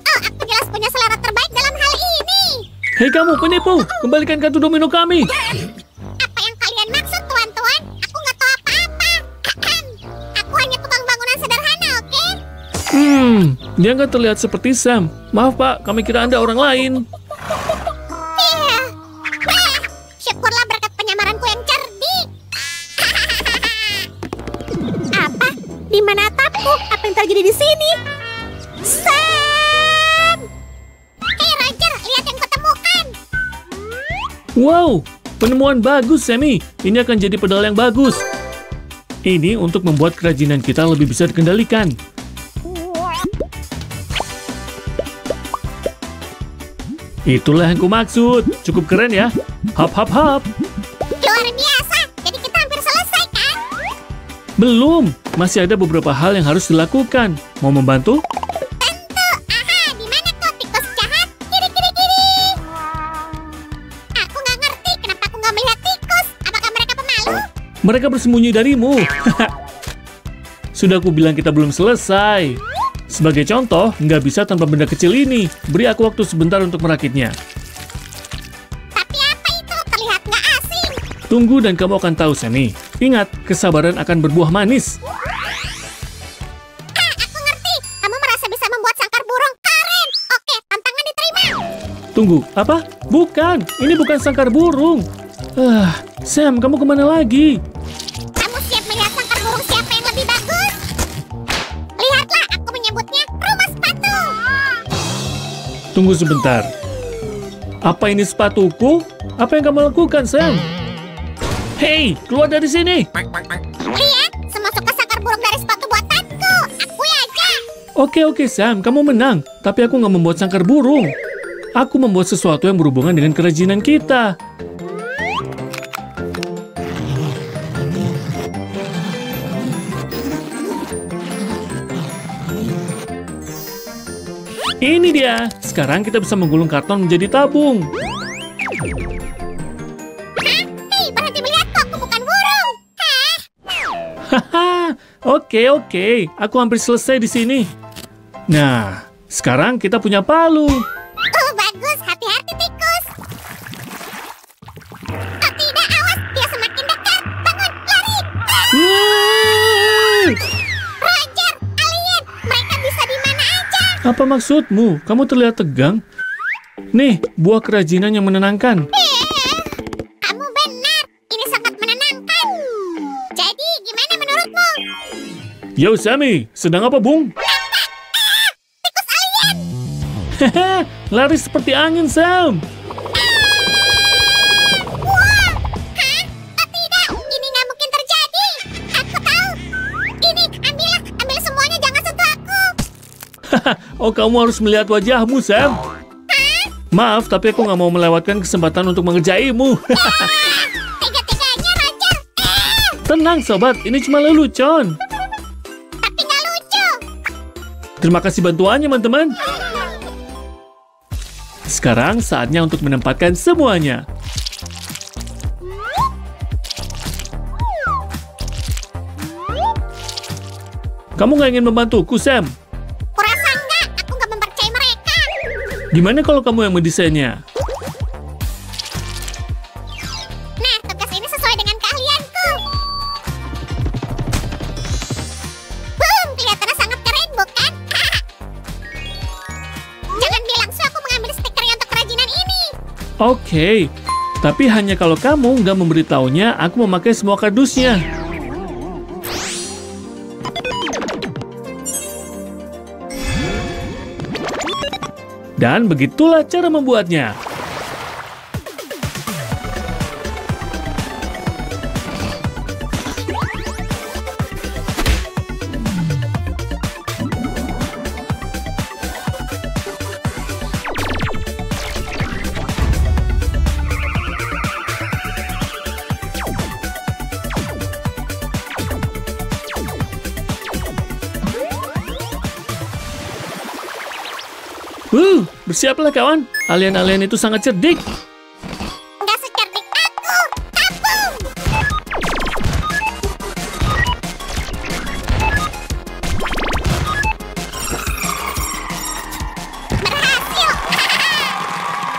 Aku jelas punya selera terbaik dalam hal ini. Hei kamu, penipu! Kembalikan kartu domino kami! Apa yang kalian maksud, tuan-tuan? Aku nggak tahu apa-apa. Aku hanya tukang bangunan sederhana, oke? Dia nggak terlihat seperti Sam. Maaf pak, kami kira Anda orang lain. Syukurlah berkat penyamaranku yang cerdik. Apa? Di mana atapku? Apa yang terjadi di sini? Sam! Hei Roger, lihat yang kutemukan. Wow, penemuan bagus Sammy. Ini akan jadi pedal yang bagus. Ini untuk membuat kerajinan kita lebih bisa dikendalikan. Itulah yang kumaksud. Cukup keren ya. Hop hop hop. Luar biasa. Jadi kita hampir selesai, kan? Belum. Masih ada beberapa hal yang harus dilakukan. Mau membantu? Tentu. Aha, di mana kau tikus jahat? Kiri. Aku nggak ngerti kenapa aku nggak melihat tikus. Apakah mereka pemalu? Mereka bersembunyi darimu. Sudah aku bilang kita belum selesai. Sebagai contoh, nggak bisa tanpa benda kecil ini. Beri aku waktu sebentar untuk merakitnya. Tapi apa itu? Terlihat nggak asing. Tunggu dan kamu akan tahu, Sammy. Ingat, kesabaran akan berbuah manis. Aku ngerti. Kamu merasa bisa membuat sangkar burung keren. Oke, tantangan diterima. Tunggu, apa? Bukan, ini bukan sangkar burung. Sam, kamu kemana lagi? Kamu siap melihat sangkar burung siapa yang lebih bagus? Lihatlah, aku menyebutnya rumah sepatu. Tunggu sebentar. Apa ini sepatuku? Apa yang kamu lakukan, Sam? Hei, keluar dari sini! Lihat, semua suka sangkar burung dari sepatu buatanku. Akui aja. Oke, Sam, kamu menang. Tapi aku nggak membuat sangkar burung. Aku membuat sesuatu yang berhubungan dengan kerajinan kita. Ini dia. Sekarang kita bisa menggulung karton menjadi tabung. Hei, berhenti melihatku, aku bukan burung. Haha, oke. Aku hampir selesai di sini. Nah, sekarang kita punya palu. Bagus, hati-hati tikus. Oh tidak, awas, dia semakin dekat. Bangun, lari. Yeay! Roger, alien, mereka bisa di mana aja. Apa maksudmu? Kamu terlihat tegang. Nih, buah kerajinan yang menenangkan. Kamu benar, ini sangat menenangkan. Jadi, gimana menurutmu? Yo, Sammy, sedang apa, Bung? Tikus alien! Hehe, lari seperti angin, Sam. Wah! Hah? Oh tidak, ini nggak mungkin terjadi. Aku tahu. Ini, ambil semuanya, jangan sentuh aku. Oh, kamu harus melihat wajahmu, Sam. Maaf, tapi aku nggak mau melewatkan kesempatan untuk mengerjaimu. Tiga-tiganya, Raja. Tenang, sobat, ini cuma lelucon. Tapi nggak lucu. Terima kasih bantuannya, teman-teman. Sekarang saatnya untuk menempatkan semuanya. Kamu nggak ingin membantuku, Sam? Kurasa enggak, aku nggak mempercayai mereka. Gimana kalau kamu yang mendesainnya? Nah, tugas ini sesuai dengan keahlianku. Boom, kelihatannya sangat keren, bukan? Jangan bilang so aku mengambil stikernya untuk kerajinan ini. Oke, tapi hanya kalau kamu nggak memberitahunya, aku memakai semua kardusnya. Dan begitulah cara membuatnya. Bersiaplah kawan, alien-alien itu sangat cerdik. Nggak secerdik aku. Tabung! Berhasil!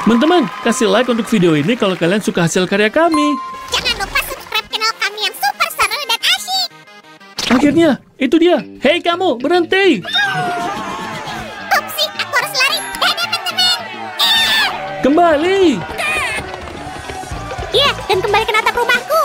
Teman-teman, kasih like untuk video ini kalau kalian suka hasil karya kami. Jangan lupa subscribe channel kami yang super seru dan asyik. Akhirnya, itu dia. Hei kamu, berhenti! Upsi, aku harus lari. Dadah, teman-teman. Kembali! Iya, dan kembali ke atap rumahku.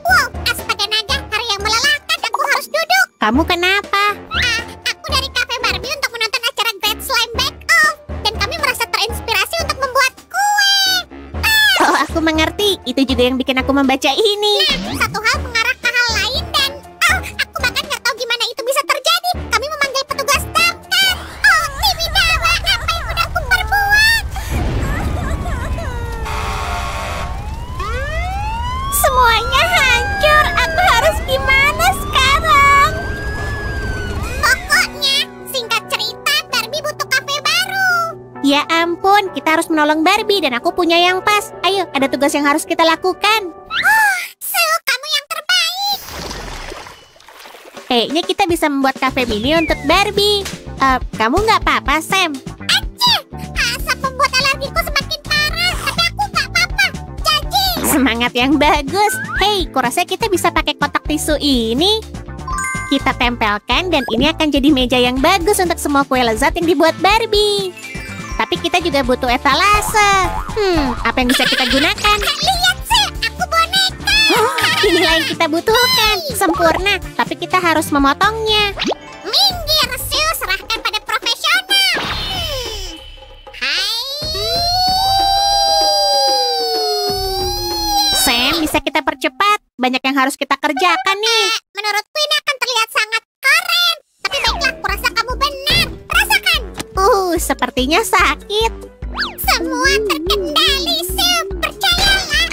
Wow, astaga naga, hari yang melelahkan. Aku harus duduk. Kamu kenapa? Aku dari Cafe Barbie untuk menonton acara Great Slime Bake Off. Dan kami merasa terinspirasi untuk membuat kue. Oh, aku mengerti. Itu juga yang bikin aku membaca ini. Nah, satu hal mengarah ke hal lain dan aku bahkan nggak tahu gimana itu bisa terjadi. Kami memanggil petugas damkar. Oh, Bibi Dawa, apa yang udah aku perbuat? Semuanya hancur. Aku harus gimana sekarang? Pokoknya, singkat cerita, Barbie butuh kafe baru. Ya ampun, kita harus menolong Barbie dan aku punya yang pas. Ayo, ada tugas yang harus kita lakukan. Sue, kamu yang terbaik. Kayaknya kita bisa membuat kafe mini untuk Barbie. Kamu nggak apa-apa, Sam? Aceh, asap membuat alergiku semakin parah. Tapi aku nggak apa-apa. Janji. Semangat yang bagus. Hei, kurasa kita bisa pakai kotak tisu ini. Kita tempelkan dan ini akan jadi meja yang bagus untuk semua kue lezat yang dibuat Barbie. Tapi kita juga butuh etalase. Apa yang bisa kita gunakan? Lihat, Sue, aku boneka. Inilah yang kita butuhkan. Sempurna, tapi kita harus memotongnya. Minggir, Sue, serahkan pada profesional. Hai. Sam, bisa kita percepat? Banyak yang harus kita kerjakan nih. Menurutku ini akan terlihat sangat keren. Tapi baiklah, kurasa kamu benar. Rasakan. Sepertinya sakit. Semua terkendali, Sue. Percayalah.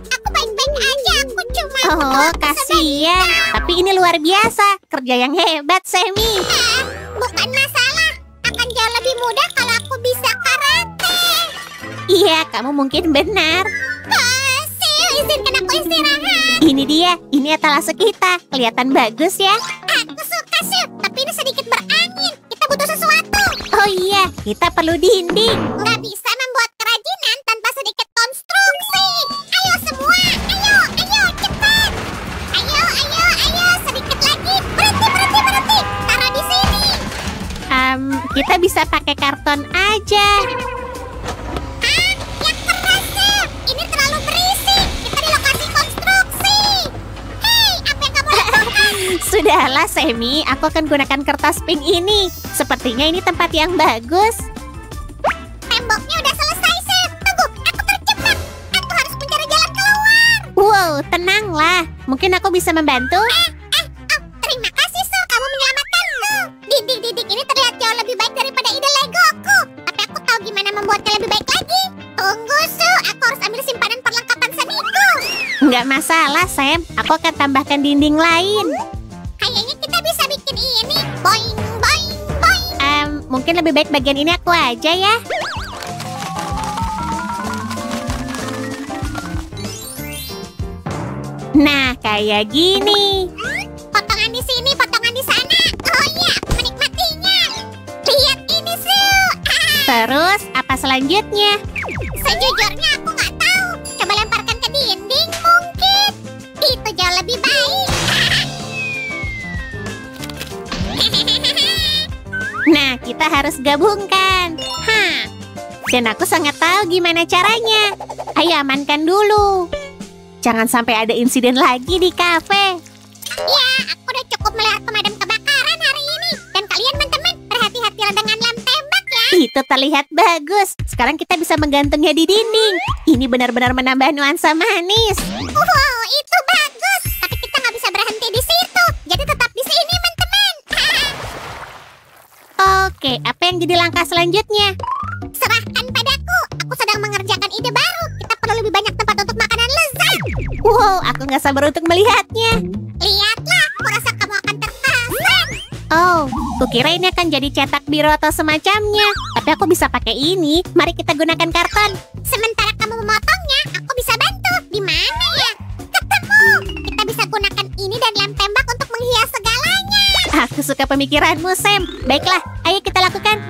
Aku baik-baik aja. Aku cuma Oh, butuh kasihan. Tapi ini luar biasa. Kerja yang hebat, Sammy. bukan masalah. Akan jauh lebih mudah kalau aku bisa karate. Iya, kamu mungkin benar. Sil, izinkan aku istirahat. Ini dia, ini etalase kita. Kelihatan bagus ya. Aku suka, Sil, tapi ini sedikit berangin. Kita butuh sesuatu. Oh iya, kita perlu dinding. Nggak bisa membuat kerajinan tanpa sedikit konstruksi. Ayo semua, ayo, cepat. Ayo, sedikit lagi. Berhenti. Taruh di sini. Kita bisa pakai karton aja. Yang keras, Sil. Ini terlalu berisik. Kita di lokasi konstruksi. Hei, apa yang kamu lakukan? Sudahlah, Semi. Aku akan gunakan kertas pink ini. Sepertinya ini tempat yang bagus. Temboknya udah selesai, Sil. Tunggu, aku terjebak. Aku harus mencari jalan keluar. Wow, tenanglah. Mungkin aku bisa membantu. Terima kasih, Sil. Kamu menyelamatkanku. Dinding-dinding ini terlihat jauh lebih baik daripada ide Legoku. Tapi aku tahu gimana membuatnya lebih baik lagi. Tunggu, Sil. Aku harus ambil simpanan perlengkapan seniku. Nggak masalah, Sam. Aku akan tambahkan dinding lain. Kayaknya kita bisa bikin ini. Boing. Mungkin lebih baik bagian ini aku aja ya. Nah, kayak gini. Potongan di sini, potongan di sana. Oh iya, aku menikmatinya. Lihat ini, Sil. Terus, apa selanjutnya? Sejujurnya aku nggak tahu. Coba lemparkan ke dinding mungkin. Itu jauh lebih baik. Nah, kita harus gabungkan. Dan aku sangat tahu gimana caranya. Ayo amankan dulu. Jangan sampai ada insiden lagi di kafe. Ya, aku udah cukup melihat pemadam kebakaran hari ini. Dan kalian teman-teman, berhati-hatilah dengan lem tembak ya. Itu terlihat bagus. Sekarang kita bisa menggantungnya di dinding. Ini benar-benar menambah nuansa manis. Wow, itu bagus. Tapi kita nggak bisa berhenti di situ. Jadi tetap di sini, teman-teman. Oke, apa yang jadi langkah selanjutnya? Serahkan padaku. Aku sedang mengerjakan ide baru. Kita perlu lebih banyak tempat untuk makanan lezat. Wow, aku nggak sabar untuk melihatnya. Lihatlah, aku rasa kamu akan terkesan. Oh, kukira ini akan jadi cetak biru atau semacamnya. Tapi aku bisa pakai ini. Mari kita gunakan karton. Sementara kamu memotongnya, aku bisa bantu. Di mana ya? Ketemu. Kita bisa gunakan ini dan lem tembak untuk menghias segalanya. Aku suka pemikiranmu, Sam. Baiklah, ayo kita lakukan.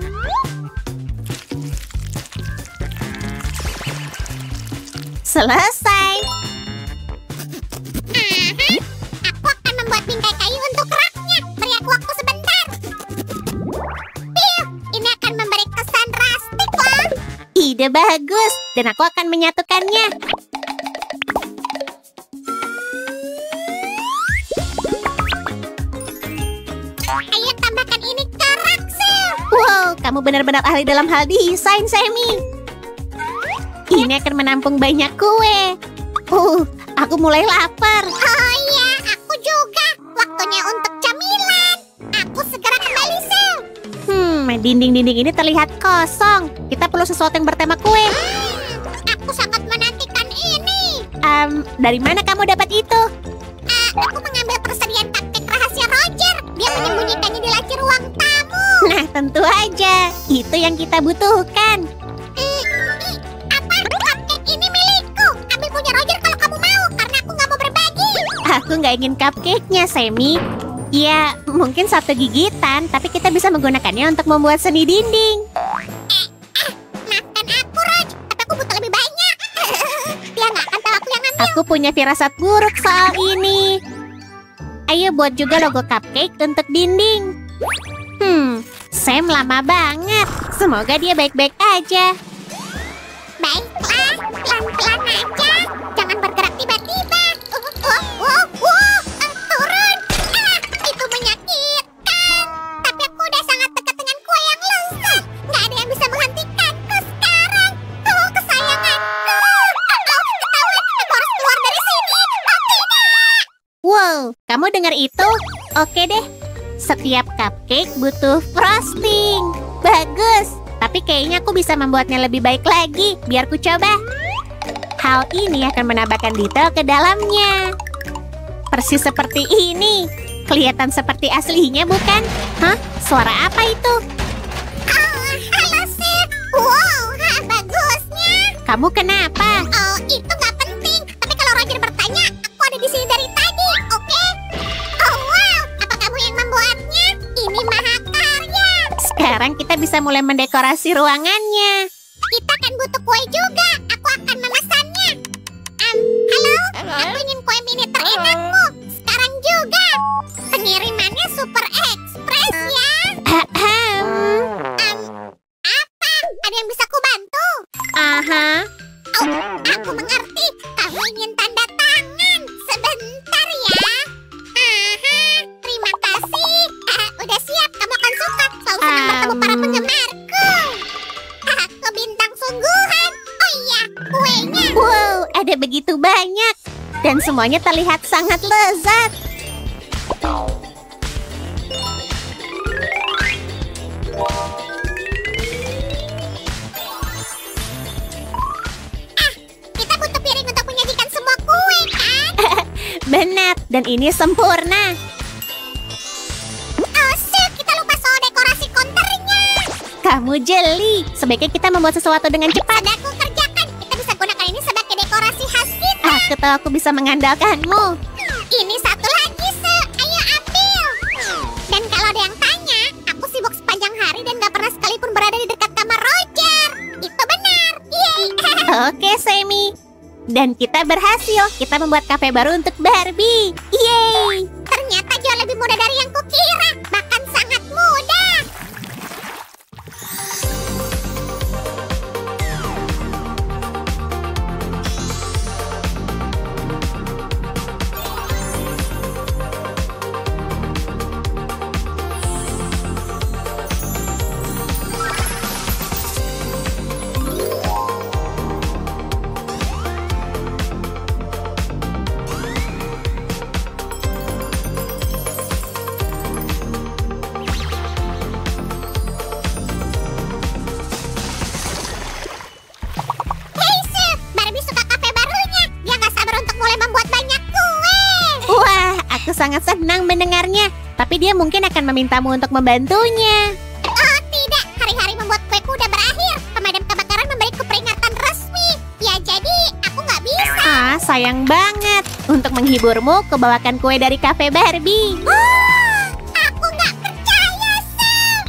Selesai. Aku akan membuat bingkai kayu untuk raknya. Beri aku waktu sebentar. Piu, ini akan memberi kesan rustik loh. Ide bagus. Dan aku akan menyatukannya. Ayo tambahkan ini ke rak, Sil. Wow, kamu benar-benar ahli dalam hal desain, Sammy. Ini akan menampung banyak kue. Aku mulai lapar. Oh iya, aku juga. Waktunya untuk camilan. Aku segera kembali, Sil. Dinding-dinding ini terlihat kosong. Kita perlu sesuatu yang bertema kue. Aku sangat menantikan ini. Dari mana kamu dapat itu? Aku mengambil persediaan cupcake rahasia Roger. Dia menyembunyikannya di laci ruang tamu. Nah, tentu aja. Itu yang kita butuhkan. Apa? Cupcake ini milikku. Ambil punya Roger kalau kamu mau, karena aku nggak mau berbagi. Aku nggak ingin cupcake-nya, Sammy. Ya, mungkin satu gigitan, tapi kita bisa menggunakannya untuk membuat seni dinding. Maafkan aku, Roj. Tapi aku butuh lebih banyak. Dia nggak akan tahu aku yang ngambil. Aku punya firasat buruk soal ini. Ayo buat juga logo cupcake untuk dinding. Sam lama banget. Semoga dia baik-baik aja. Baiklah, pelan-pelan aja. Jangan bergerak tiba-tiba. Turun. Itu menyakitkan. Tapi aku udah sangat dekat dengan kue yang lezat. Nggak ada yang bisa menghentikanku sekarang. Kesayanganku. Ketahuan, aku harus keluar dari sini. Tidak. Wow, kamu dengar itu? Oke deh. Setiap cupcake butuh frosting. Bagus. Tapi kayaknya aku bisa membuatnya lebih baik lagi. Biar ku coba. Hal ini akan menambahkan detail ke dalamnya. Persis seperti ini. Kelihatan seperti aslinya, bukan? Hah? Suara apa itu? Halo, Sil. Wow, bagusnya. Kamu kenapa? Oh, itu nggak penting. Tapi kalau Roger bertanya, aku ada di sini dari tadi, oke? Oh, wow. Apa kamu yang membuatnya? Ini mahakarya. Sekarang kita bisa mulai mendekorasi ruangannya. Kita kan butuh kue juga. Aku akan memesannya. Halo? Aku ingin kue mini terenakmu. Sekarang juga. Pengirimannya Super Express ya. Apa? Ada yang bisa ku bantu? Aha. Oh, aku mengerti. Kamu ingin tanda tangan. Sebentar ya. Aha, terima kasih. Udah siap. Kamu akan suka. Selalu senang bertemu para penggemarku. Aku bintang sungguhan. Oh iya, kuenya. Wow, ada begitu banyak. Dan semuanya terlihat sangat lezat. Kita butuh piring untuk menyajikan semua kue, kan? Benar, dan ini sempurna. Oh, shit, kita lupa soal dekorasi konternya. Kamu jeli. Sebaiknya kita membuat sesuatu dengan cepat. Pada aku kerjakan. Kita bisa gunakan ini sebagai dekorasi khas kita. Aku tahu aku bisa mengandalkanmu. Ini satu lagi, Se. Ayo ambil. Dan kalau ada yang tanya, aku sibuk sepanjang hari dan gak pernah sekalipun berada di dekat kamar Roger. Itu benar. Yeay. Oke, Sammy. Dan kita berhasil. Kita membuat kafe baru untuk Barbie. Yeay! Ternyata jauh lebih mudah dari yang kukira. Bahkan sangat mudah. Hei, Se. Barbie suka kafe barunya. Dia gak sabar untuk mulai membuat banyak kue. Wah, aku sangat senang mendengarnya. Tapi dia mungkin akan memintamu untuk membantunya. Oh, tidak. Hari-hari membuat kueku udah berakhir. Pemadam kebakaran memberiku peringatan resmi. Ya, jadi aku nggak bisa. Ah, sayang banget. Untuk menghiburmu, kubawakan kue dari kafe Barbie. Aku nggak percaya, Sam.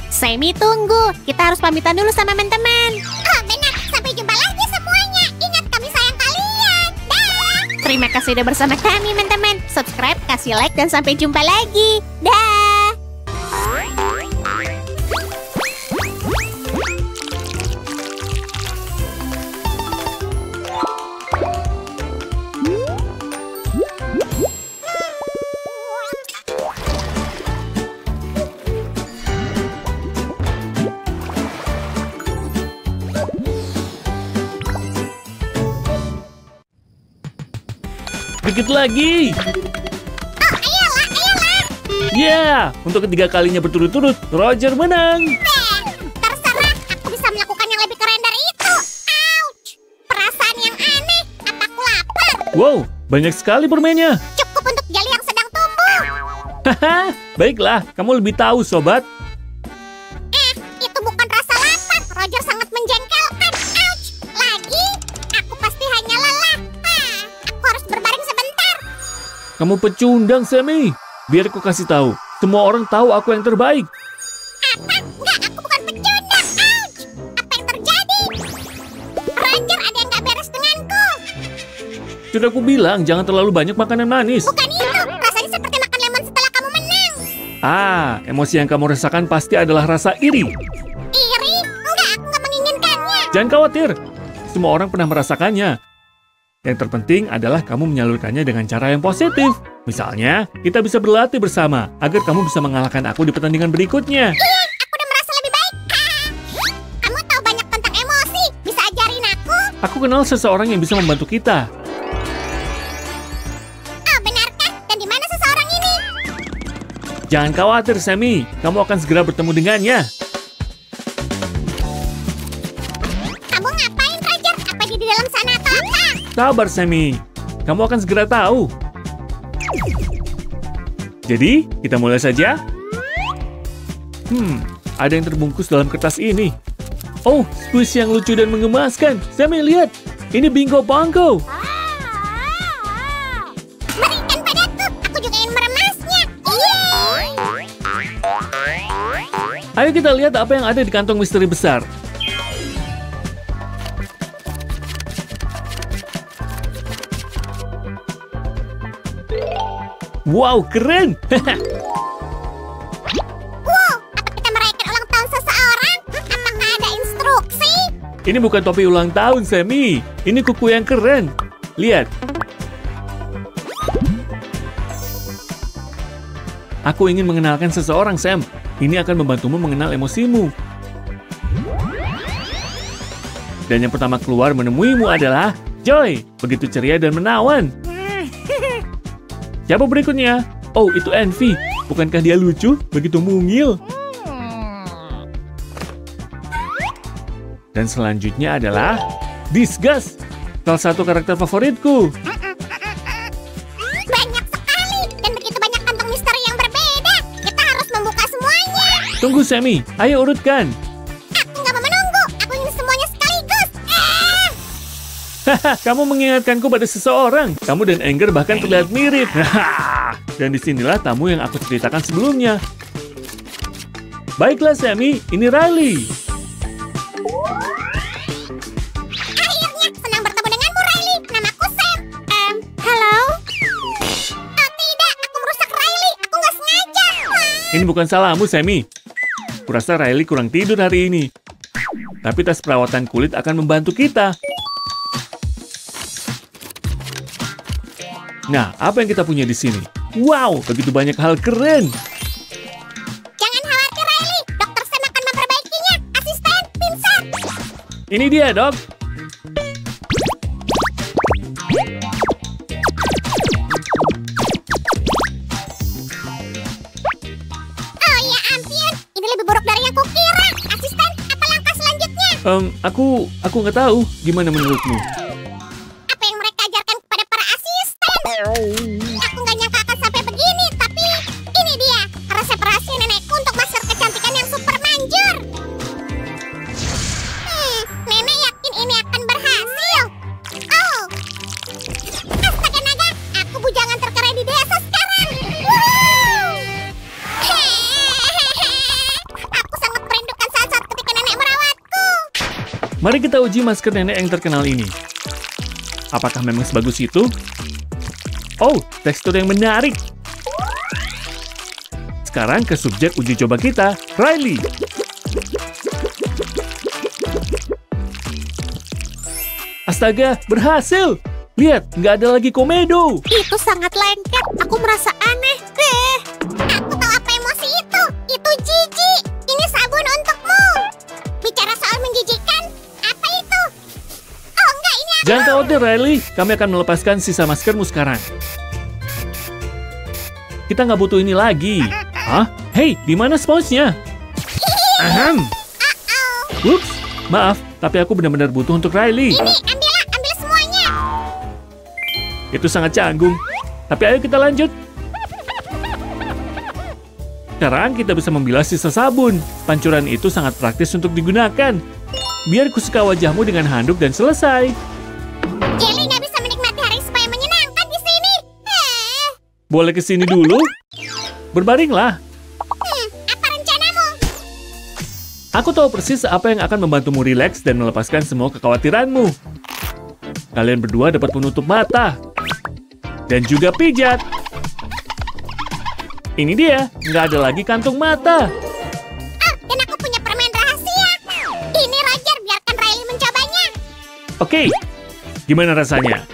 Sammy, tunggu. Kita harus pamitan dulu sama teman-teman. Oh, benar. Sampai jumpa lagi semuanya. Ingat, kami sayang kalian. Dah. Terima kasih sudah bersama kami, teman-teman. Subscribe, kasih like, dan sampai jumpa lagi. Dah. Dikit lagi. Oh, ayolah, ayolah. Ya, untuk ketiga kalinya berturut-turut, Roger menang. Terserah. Aku bisa melakukan yang lebih keren dari itu. Ouch. Perasaan yang aneh. Apa aku lapar? Wow, banyak sekali permennya. Cukup untuk jeli yang sedang tumbuh. Haha, baiklah, kamu lebih tahu, sobat. Itu bukan rasa lapar. Roger sangat menjengkelkan. Ouch. Lagi, aku pasti hanya lelah. Aku harus berbaring sebentar. Kamu pecundang, Sammy. Biar aku kasih tahu. Semua orang tahu aku yang terbaik. Apa? Enggak, aku bukan pecundang. Ouch. Apa yang terjadi? Roger, ada yang gak beres denganku. Sudah aku bilang, jangan terlalu banyak makanan manis. Bukan itu. Rasanya seperti makan lemon setelah kamu menang. Ah, emosi yang kamu rasakan pasti adalah rasa iri. Iri? Enggak, aku gak menginginkannya. Jangan khawatir, semua orang pernah merasakannya. Yang terpenting adalah kamu menyalurkannya dengan cara yang positif. Misalnya, kita bisa berlatih bersama agar kamu bisa mengalahkan aku di pertandingan berikutnya. Iya, aku udah merasa lebih baik. Kamu tahu banyak tentang emosi. Bisa ajarin aku? Aku kenal seseorang yang bisa membantu kita. Oh, benarkah? Dan di mana seseorang ini? Jangan khawatir, Sammy. Kamu akan segera bertemu dengannya. Kamu ngapain, Roger? Apa dia di dalam sana atau apa? Sabar, Sammy. Kamu akan segera tahu. Jadi, kita mulai saja. Ada yang terbungkus dalam kertas ini. Oh, squeeze yang lucu dan menggemaskan. Sammy, lihat. Ini Bingo Bongo. Berikan padaku, aku juga ingin meremasnya. Yeay! Ayo kita lihat apa yang ada di kantong misteri besar. Wow, keren! Wow, apa kita merayakan ulang tahun seseorang? Apakah ada instruksi? Ini bukan topi ulang tahun, Sammy. Ini kuku yang keren. Lihat. Aku ingin mengenalkan seseorang, Sam. Ini akan membantumu mengenal emosimu. Dan yang pertama keluar menemuimu adalah Joy. Begitu ceria dan menawan. Siapa berikutnya? Oh, itu Envy. Bukankah dia lucu? Begitu mungil. Dan selanjutnya adalah Disgust. Salah satu karakter favoritku. Banyak sekali dan begitu banyak kantong misteri yang berbeda. Kita harus membuka semuanya. Tunggu, Sammy. Ayo urutkan. Aku nggak mau menunggu. Aku ingin semuanya sekaligus. Haha, kamu mengingatkanku pada seseorang. Kamu dan Anger bahkan terlihat mirip. Dan disinilah tamu yang aku ceritakan sebelumnya. Baiklah, Sammy. Ini Riley. Akhirnya, senang bertemu denganmu, Riley. Namaku Sam. Halo? Oh tidak, aku merusak Riley. Aku nggak sengaja. Ini bukan salahmu, Sammy. Kurasa Riley kurang tidur hari ini. Tapi tas perawatan kulit akan membantu kita. Nah, apa yang kita punya di sini? Wow, begitu banyak hal keren. Jangan khawatir, Riley. Dokter Sam akan memperbaikinya. Asisten, pinset. Ini dia, Dok. Oh ya ampun, ini lebih buruk dari yang kukira. Asisten, apa langkah selanjutnya? Aku nggak tahu. Gimana menurutmu? Apa yang mereka ajarkan kepada para asisten? Aku nggak nyangka akan sampai begini, tapi ini dia resep rahasia nenekku untuk masker kecantikan yang super manjur. Nenek yakin ini akan berhasil. Oh, astaga naga, aku bujangan terkeren di desa sekarang. Woohoo! Aku sangat merindukan saat-saat ketika nenek merawatku. Mari kita uji masker nenek yang terkenal ini. Apakah memang sebagus itu? Oh, tekstur yang menarik. Sekarang ke subjek uji coba kita, Riley. Astaga, berhasil! Lihat, nggak ada lagi komedo. Itu sangat lengket. Aku merasa aneh. Aku tahu apa emosi itu. Itu jijik. Ini sabun untukmu. Bicara soal menjijikkan, apa itu? Oh enggak, ini aku. Jangan khawatir, Riley. Kami akan melepaskan sisa maskermu sekarang. Kita nggak butuh ini lagi. Hah? Hei, di mana sponsnya? Ahem. Ups, maaf. Tapi aku benar-benar butuh untuk Riley. Ini, ambil semuanya. Itu sangat canggung. Tapi ayo kita lanjut. Sekarang kita bisa membilas sisa sabun. Pancuran itu sangat praktis untuk digunakan. Biar kusuka wajahmu dengan handuk dan selesai. Jelly nggak bisa menikmati hari supaya menyenangkan di sini. Boleh ke sini dulu? Berbaringlah. Apa rencanamu? Aku tahu persis apa yang akan membantumu rileks dan melepaskan semua kekhawatiranmu. Kalian berdua dapat menutup mata. Dan juga pijat. Ini dia, nggak ada lagi kantung mata. Oh, dan aku punya permen rahasia. Ini Roger, biarkan Riley mencobanya. Oke, gimana rasanya?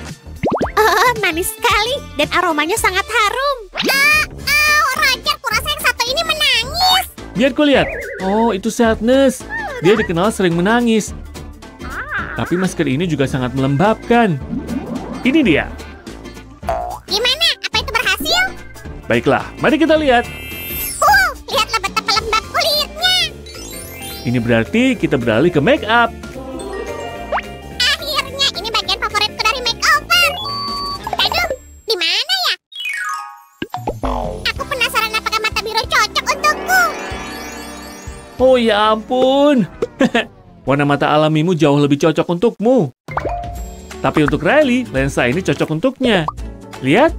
Oh, manis sekali. Dan aromanya sangat harum. Roger, kurasa yang satu ini menangis. Biar ku lihat. Oh, itu Sadness. Dia dikenal sering menangis. Tapi masker ini juga sangat melembabkan. Ini dia. Gimana? Apa itu berhasil? Baiklah, mari kita lihat. Lihatlah betapa lembab kulitnya. Ini berarti kita beralih ke make up. Akhirnya, ini bagian favoritku dari makeover. Aduh, di mana ya? Aku penasaran apakah mata biru cocok untukku. Oh ya ampun. Warna mata alamimu jauh lebih cocok untukmu. Tapi untuk Riley, lensa ini cocok untuknya. Lihat.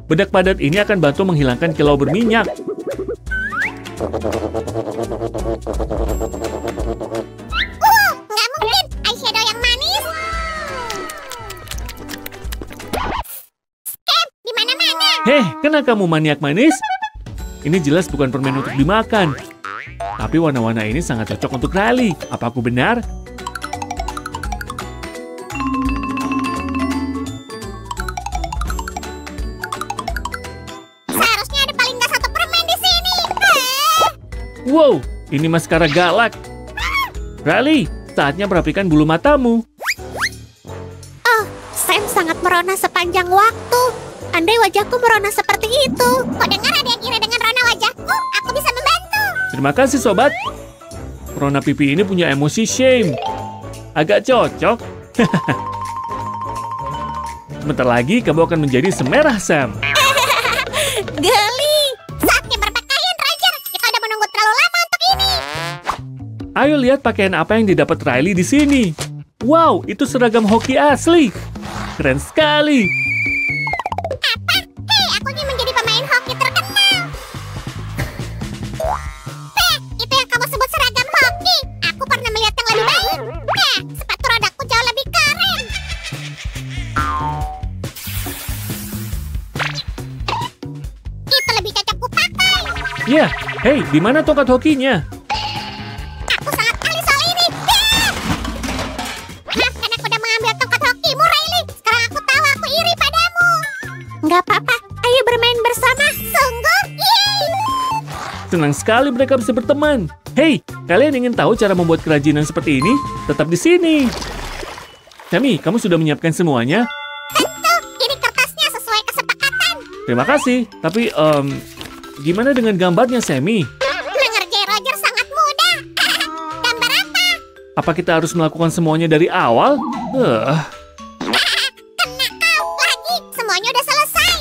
Bedak padat ini akan bantu menghilangkan kilau berminyak. Nggak mungkin. Eyeshadow yang manis. Skip, di mana-mana. Heh, kena kamu maniak manis? Ini jelas bukan permen untuk dimakan. Tapi warna-warna ini sangat cocok untuk Riley. Apa aku benar? Seharusnya ada paling nggak satu permen di sini. Wow, ini maskara galak. Riley, saatnya merapikan bulu matamu. Oh, Sam sangat merona sepanjang waktu. Andai wajahku merona seperti itu. Kau dengar ada yang iri dengan rona wajahku? Aku bisa membantu. Terima kasih, sobat. Rona pipi ini punya emosi shame. Agak cocok. Sebentar lagi kamu akan menjadi semerah, Sam. Geli. Saatnya berpakaian, Roger. Kita udah menunggu terlalu lama untuk ini. Ayo lihat pakaian apa yang didapat Riley di sini. Wow, itu seragam hoki asli. Keren sekali. Hei, aku ingin menjadi pemain hoki terkenal. Itu yang kamu sebut seragam hoki. Aku pernah melihat yang lebih baik. Sepatu rodaku jauh lebih keren. Itu lebih cocok kupakai. Ya, hei, di mana tongkat hokinya? Aku sangat ahli soal ini. Maafkan aku udah mengambil tongkat hokimu, Riley. Sekarang aku tahu aku iri padamu. Nggak apa-apa, ayo bermain bersama. Sungguh? Yeay. Senang sekali mereka bisa berteman. Hei, kalian ingin tahu cara membuat kerajinan seperti ini? Tetap di sini. Sammy, kamu sudah menyiapkan semuanya? Tentu, ini kertasnya sesuai kesepakatan. Terima kasih. Tapi, gimana dengan gambarnya, Sammy? Mengerjai Roger sangat mudah. Gambar apa? Apa kita harus melakukan semuanya dari awal? Kena kau lagi. Semuanya udah selesai.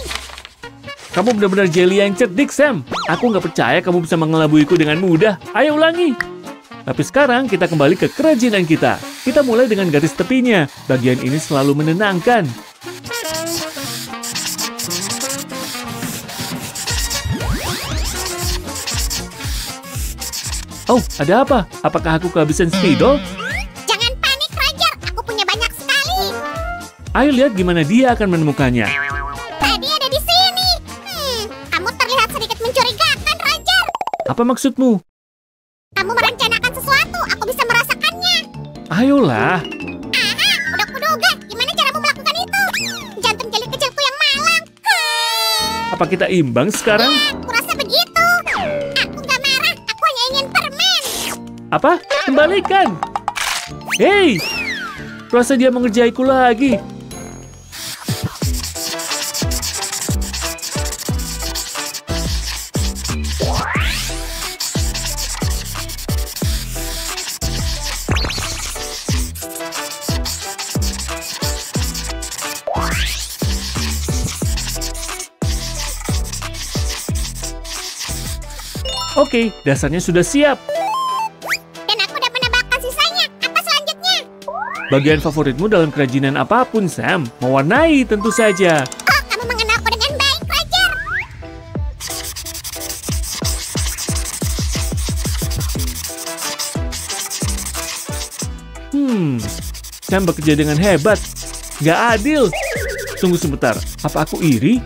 Kamu benar-benar jelly yang cerdik, Sam. Aku nggak percaya kamu bisa mengelabuiku dengan mudah. Ayo ulangi. Tapi sekarang kita kembali ke kerajinan kita. Kita mulai dengan garis tepinya. Bagian ini selalu menenangkan. Oh, ada apa? Apakah aku kehabisan spidol? Jangan panik, Roger. Aku punya banyak sekali. Ayo lihat gimana dia akan menemukannya. Tadi ada di sini. Kamu terlihat sedikit mencurigakan, Roger. Apa maksudmu? Kamu merencanakan sesuatu. Aku bisa merasakannya. Ayolah. Aha, udah kuduga. Gimana caramu melakukan itu? Jantung jeli kecilku yang malang. Apa kita imbang sekarang? Kurasa begitu. Aku nggak marah. Aku hanya ingin permen. Apa? Kembalikan. Hei, rasa dia mengerjaiku lagi. Oke, dasarnya sudah siap. Dan aku udah menebakkan sisanya. Apa selanjutnya? Bagian favoritmu dalam kerajinan apapun, Sam. Mewarnai tentu saja. Oh, kamu mengenalku dengan baik, Roger. Sam bekerja dengan hebat. Nggak adil. Tunggu sebentar, apa aku iri?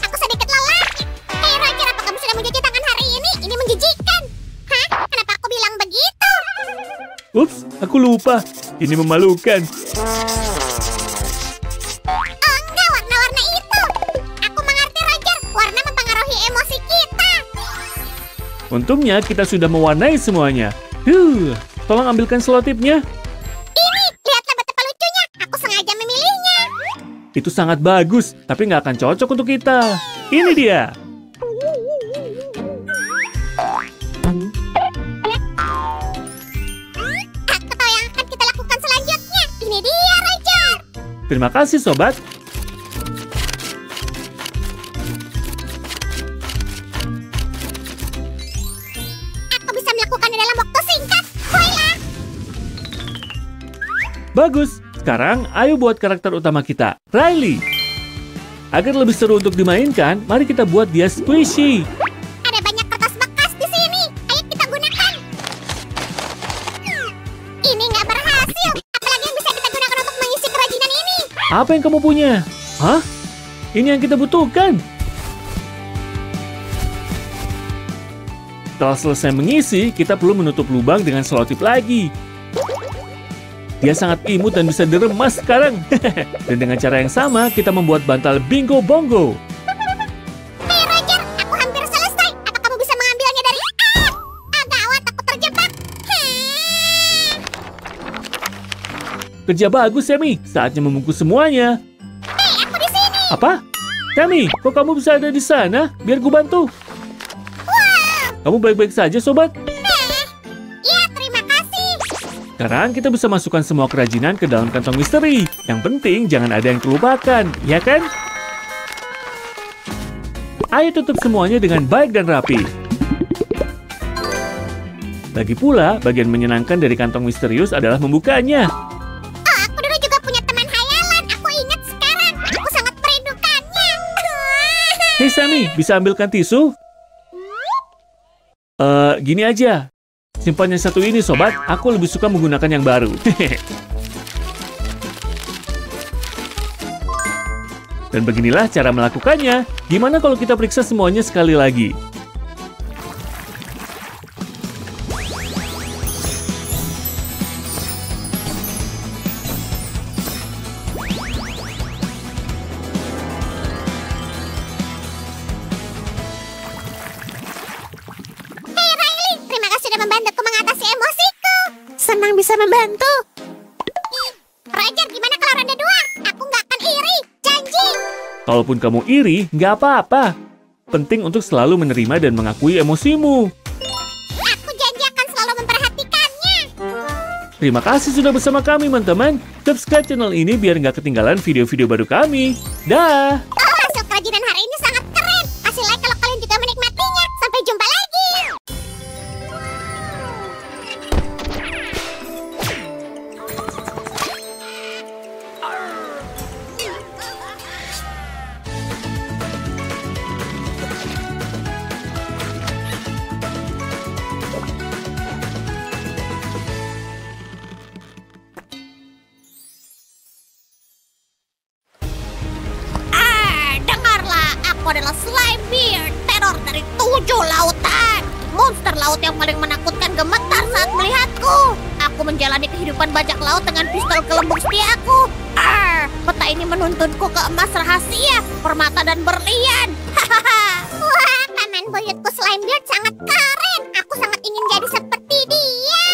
Aku sedikit lelah. Hei, Roger, apa kamu sudah mencuci tangan hari ini? Ini menjijikan. Hah? Kenapa aku bilang begitu? Ups, aku lupa. Ini memalukan. Oh, enggak, warna-warna itu. Aku mengerti, Roger. Warna mempengaruhi emosi kita. Untungnya kita sudah mewarnai semuanya. Tolong ambilkan selotipnya. Ini, lihatlah betapa lucunya. Aku sengaja memilihnya. Itu sangat bagus, tapi nggak akan cocok untuk kita. Ini dia. Aku tahu yang akan kita lakukan selanjutnya. Terima kasih, Sobat. Aku bisa melakukannya dalam waktu singkat. Hoilah! Bagus. Sekarang, ayo buat karakter utama kita, Riley. Agar lebih seru untuk dimainkan, mari kita buat dia squishy. Ada banyak kertas bekas di sini. Ayo kita gunakan. Ini nggak berhasil. Apalagi yang bisa kita gunakan untuk mengisi kerajinan ini. Apa yang kamu punya? Hah? Ini yang kita butuhkan. Setelah selesai mengisi, kita perlu menutup lubang dengan selotip lagi. Dia sangat imut dan bisa diremas sekarang. Dan dengan cara yang sama, kita membuat bantal bingo bongo. Hei Roger, aku hampir selesai. Apa kamu bisa mengambilnya dari... gawat, aku terjebak. Kerja bagus, Sammy. Saatnya membungkus semuanya. Hei, aku di sini. Apa? Sammy, kok kamu bisa ada di sana? Biar gue bantu. Kamu baik-baik saja, Sobat? Iya, terima kasih. Sekarang kita bisa masukkan semua kerajinan ke dalam kantong misteri. Yang penting jangan ada yang terlupakan, ya kan? Ayo tutup semuanya dengan baik dan rapi. Lagi pula, bagian menyenangkan dari kantong misterius adalah membukanya. Oh, aku dulu juga punya teman hayalan. Aku ingat sekarang. Aku sangat merindukannya. Hei Sammy, bisa ambilkan tisu? Gini aja. Simpan yang satu ini, Sobat. Aku lebih suka menggunakan yang baru. Dan beginilah cara melakukannya. Gimana kalau kita periksa semuanya sekali lagi? Hei Riley, terima kasih sudah membantuku mengatasi emosiku. Senang bisa membantu. Roger, gimana kalau ronde 2? Aku nggak akan iri. Janji. Kalaupun kamu iri, nggak apa-apa. Penting untuk selalu menerima dan mengakui emosimu. Aku janji akan selalu memperhatikannya. Terima kasih sudah bersama kami, teman-teman. Subscribe channel ini biar nggak ketinggalan video-video baru kami. Dah! Oh, hasil kerajinan hari ini sangat keren. Kasih like kalau kalian juga menikmatinya. Sampai jumpa lagi. Dengarlah, aku adalah Slimebeard, teror dari 7 lautan. Monster laut yang paling menakutkan gemetar saat melihatku. Aku menjalani kehidupan bajak laut dengan pistol gelembung setiaku. Peta ini menuntunku ke emas rahasia, permata dan berlian. Wah, paman buyutku Slimebeard sangat keren. Aku sangat ingin jadi seperti dia.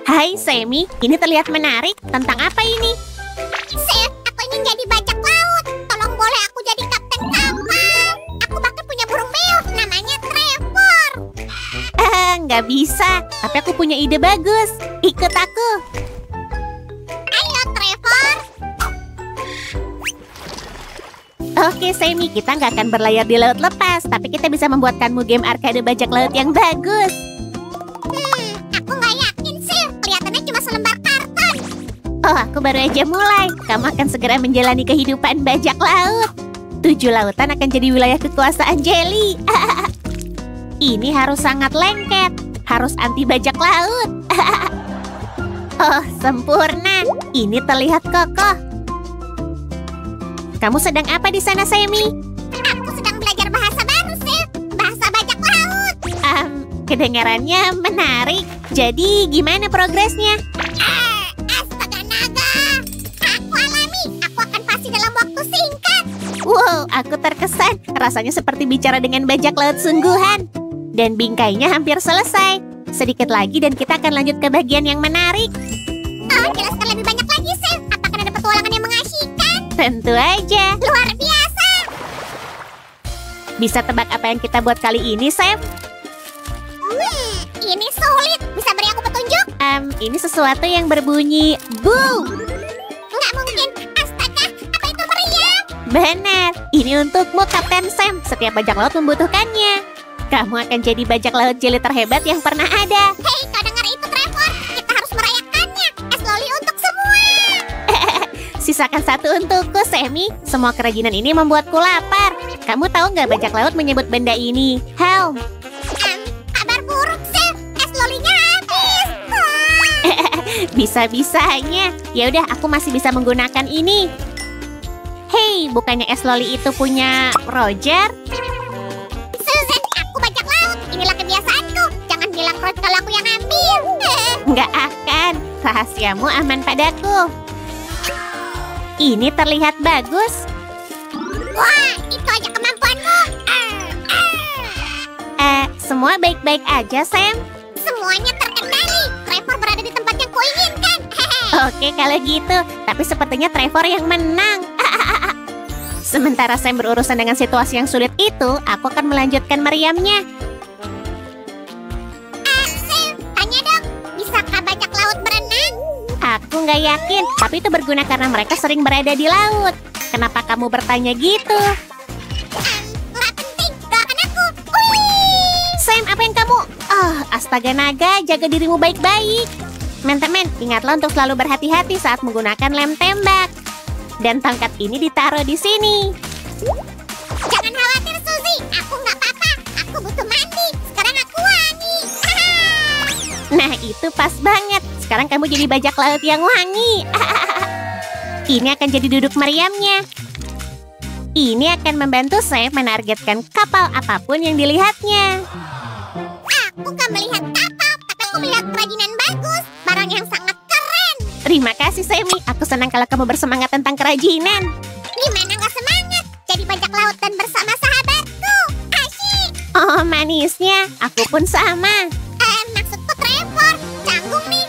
Hai Sammy, ini terlihat menarik. Tentang apa ini? Sir, aku ingin jadi bajak laut. Tolong boleh aku jadi kapten kapal. Aku bahkan punya burung beo, namanya Trevor. Nggak bisa. Tapi aku punya ide bagus. Ikut aku. Ayo Trevor. Oke Sammy, kita nggak akan berlayar di laut lepas. Tapi kita bisa membuatkanmu game arcade bajak laut yang bagus. Aku nggak yakin sih. Kelihatannya cuma selembar karton. Oh, aku baru aja mulai. Kamu akan segera menjalani kehidupan bajak laut. 7 lautan akan jadi wilayah kekuasaan Jelly. Ini harus sangat lengket. Harus anti bajak laut. Oh, sempurna. Ini terlihat kokoh. Kamu sedang apa di sana, Sammy? Aku sedang belajar bahasa baru sih. Bahasa bajak laut. Kedengarannya menarik. Jadi, gimana progresnya? Astaga naga. Aku alami. Aku akan fasih dalam waktu singkat. Wow, aku terkesan. Rasanya seperti bicara dengan bajak laut sungguhan. Dan bingkainya hampir selesai. Sedikit lagi dan kita akan lanjut ke bagian yang menarik. Oh, jelaskan lebih banyak lagi sih. Apakah ada petualangan yang mengasyikan? Tentu aja. Luar biasa. Bisa tebak apa yang kita buat kali ini, Sam? Ini sulit. Bisa beri aku petunjuk? Ini sesuatu yang berbunyi boom. Nggak mungkin. Benar, ini untukmu Kapten Sam. Setiap bajak laut membutuhkannya. Kamu akan jadi bajak laut jeli terhebat yang pernah ada. Hei, kau dengar itu, Trevor? Kita harus merayakannya. Es loli untuk semua. Sisakan satu untukku, Sammy. Semua kerajinan ini membuatku lapar. Kamu tahu nggak bajak laut menyebut benda ini helm? Kabar buruk, Sam. Es lolinya habis. Bisa-bisanya. Ya udah, aku masih bisa menggunakan ini. Hei, bukannya es loli itu punya Roger? Susan, aku bajak laut. Inilah kebiasaanku. Jangan bilang Rod kalau aku yang ambil. Nggak akan. Rahasiamu aman padaku. Ini terlihat bagus. Wah, itu aja kemampuanmu. Semua baik-baik aja, Sam. Semuanya terkendali. Trevor berada di tempat yang kuinginkan. Oke, kalau gitu. Tapi sepertinya Trevor yang menang. Sementara Sam berurusan dengan situasi yang sulit itu, aku akan melanjutkan meriamnya. Sam, tanya dong. Bisakah bajak laut berenang? Aku nggak yakin, tapi itu berguna karena mereka sering berada di laut. Kenapa kamu bertanya gitu? Nggak penting. Doakan aku. Wih! Sam, apa yang kamu... astaga naga, jaga dirimu baik-baik. Teman-teman, ingatlah untuk selalu berhati-hati saat menggunakan lem tembak. Dan tongkat ini ditaruh di sini. Jangan khawatir, Suzy. Aku nggak apa-apa. Aku butuh mandi. Sekarang aku wangi. Nah, itu pas banget. Sekarang kamu jadi bajak laut yang wangi. Ini akan jadi duduk meriamnya. Ini akan membantu saya menargetkan kapal apapun yang dilihatnya. Aku nggak melihat kapal, tapi aku melihat kerajinan bagus. Barang yang sangat keren. Terima kasih, Sammy. Aku senang kalau kamu bersemangat tentang kerajinan. Gimana nggak semangat? Jadi bajak laut dan bersama sahabatku. Asyik. Oh, manisnya. Aku pun sama. Maksudku Trevor. Canggung nih.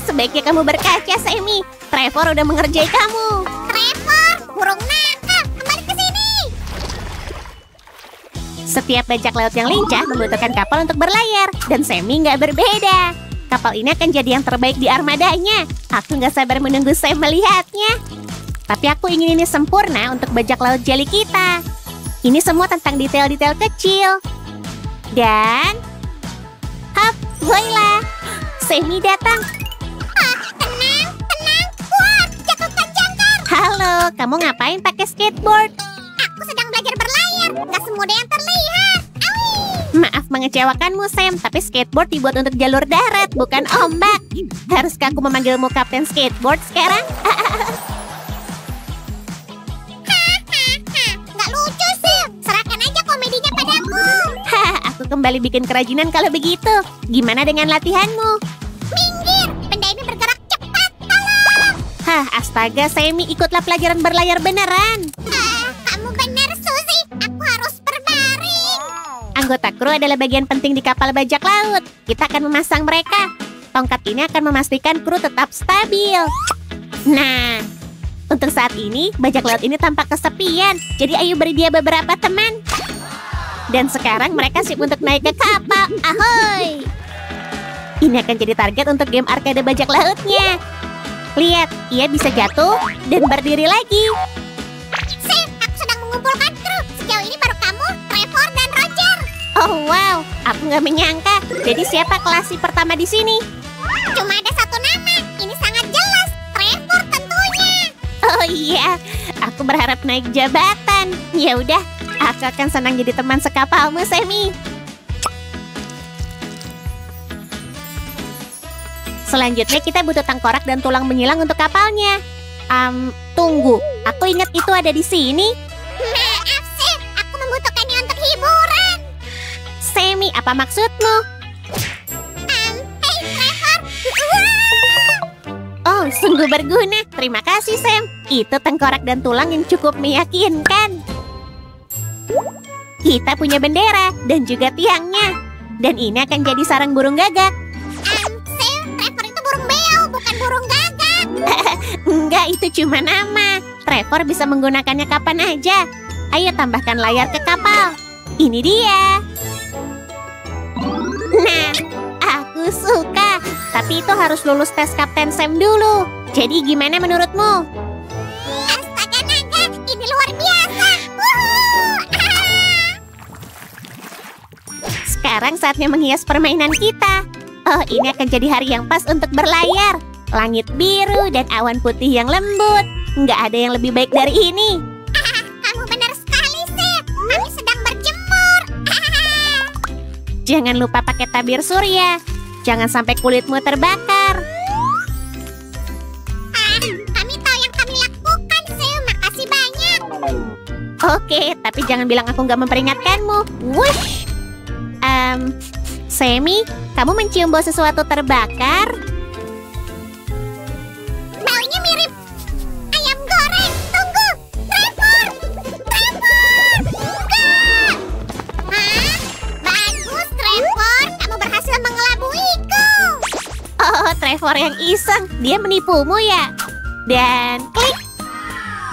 Sebaiknya kamu berkaca, Sammy. Trevor udah mengerjai kamu. Trevor, burung nakal. Kembali ke sini. Setiap bajak laut yang lincah membutuhkan kapal untuk berlayar. Dan Sammy nggak berbeda. Kapal ini akan jadi yang terbaik di armadanya. Aku nggak sabar menunggu Sam melihatnya. Tapi aku ingin ini sempurna untuk bajak laut jeli kita. Ini semua tentang detail-detail kecil. Dan... hap, voila! Sammy datang. Tenang. Wah, jatuhkan jangkar. Halo, kamu ngapain pakai skateboard? Aku sedang belajar berlayar. Nggak semudah yang terlihat. Awi. Maaf mengecewakanmu, Sam, tapi skateboard dibuat untuk jalur darat, bukan ombak. Haruskah aku memanggilmu Kapten Skateboard sekarang? Nggak lucu sih. Serahkan aja komedinya padaku. Hah, aku kembali bikin kerajinan kalau begitu. Gimana dengan latihanmu? Minggir. Benda ini bergerak cepat. Tolong. Hah, astaga, Sammy, ikutlah pelajaran berlayar beneran. Kamu benar, Suzy. Aku harus berbaring. Anggota kru adalah bagian penting di kapal bajak laut. Kita akan memasang mereka. Tongkat ini akan memastikan kru tetap stabil. Nah, untuk saat ini, bajak laut ini tampak kesepian. Jadi ayo beri dia beberapa teman. Dan sekarang mereka siap untuk naik ke kapal. Ahoy! Ini akan jadi target untuk game arcade bajak lautnya. Lihat, ia bisa jatuh dan berdiri lagi. Sam, aku sedang mengumpulkan kru. Sejauh ini baru kamu, Trevor, dan Roger. Oh wow, aku nggak menyangka. Jadi siapa klasi pertama di sini? Cuma ada satu nama. Ini sangat jelas. Trevor tentunya. Oh iya, aku berharap naik jabatan. Ya udah, aku akan senang jadi teman sekapalmu, Sammy. Selanjutnya kita butuh tengkorak dan tulang menyilang untuk kapalnya. Tunggu, aku ingat itu ada di sini. Maaf, Sam. Aku membutuhkannya untuk hiburan. Sammy, apa maksudmu? Hey, Trevor. Oh, sungguh berguna. Terima kasih, Sam. Itu tengkorak dan tulang yang cukup meyakinkan. Kita punya bendera dan juga tiangnya. Dan ini akan jadi sarang burung gagak. Sam, Trevor itu burung beo, bukan burung gagak. Enggak, itu cuma nama. Trevor bisa menggunakannya kapan aja. Ayo tambahkan layar ke kapal. Ini dia. Nah, aku suka. Tapi itu harus lulus tes Kapten Sam dulu. Jadi gimana menurutmu? Astaga naga, ini luar Sekarang saatnya menghias permainan kita. Oh, ini akan jadi hari yang pas untuk berlayar. Langit biru dan awan putih yang lembut. Nggak ada yang lebih baik dari ini. Kamu benar sekali, Sip. Kami sedang berjemur. Jangan lupa pakai tabir surya. Jangan sampai kulitmu terbakar. Kami tahu yang kami lakukan, Sip. Makasih banyak. Oke, tapi jangan bilang aku nggak memperingatkanmu. Wush! Semi, kamu mencium bau sesuatu terbakar? Baunya mirip ayam goreng. Tunggu, Trevor! Trevor! Enggak! Hah? Bagus, Trevor. Kamu berhasil mengelabuiku. Oh, Trevor yang iseng. Dia menipumu ya? Dan klik.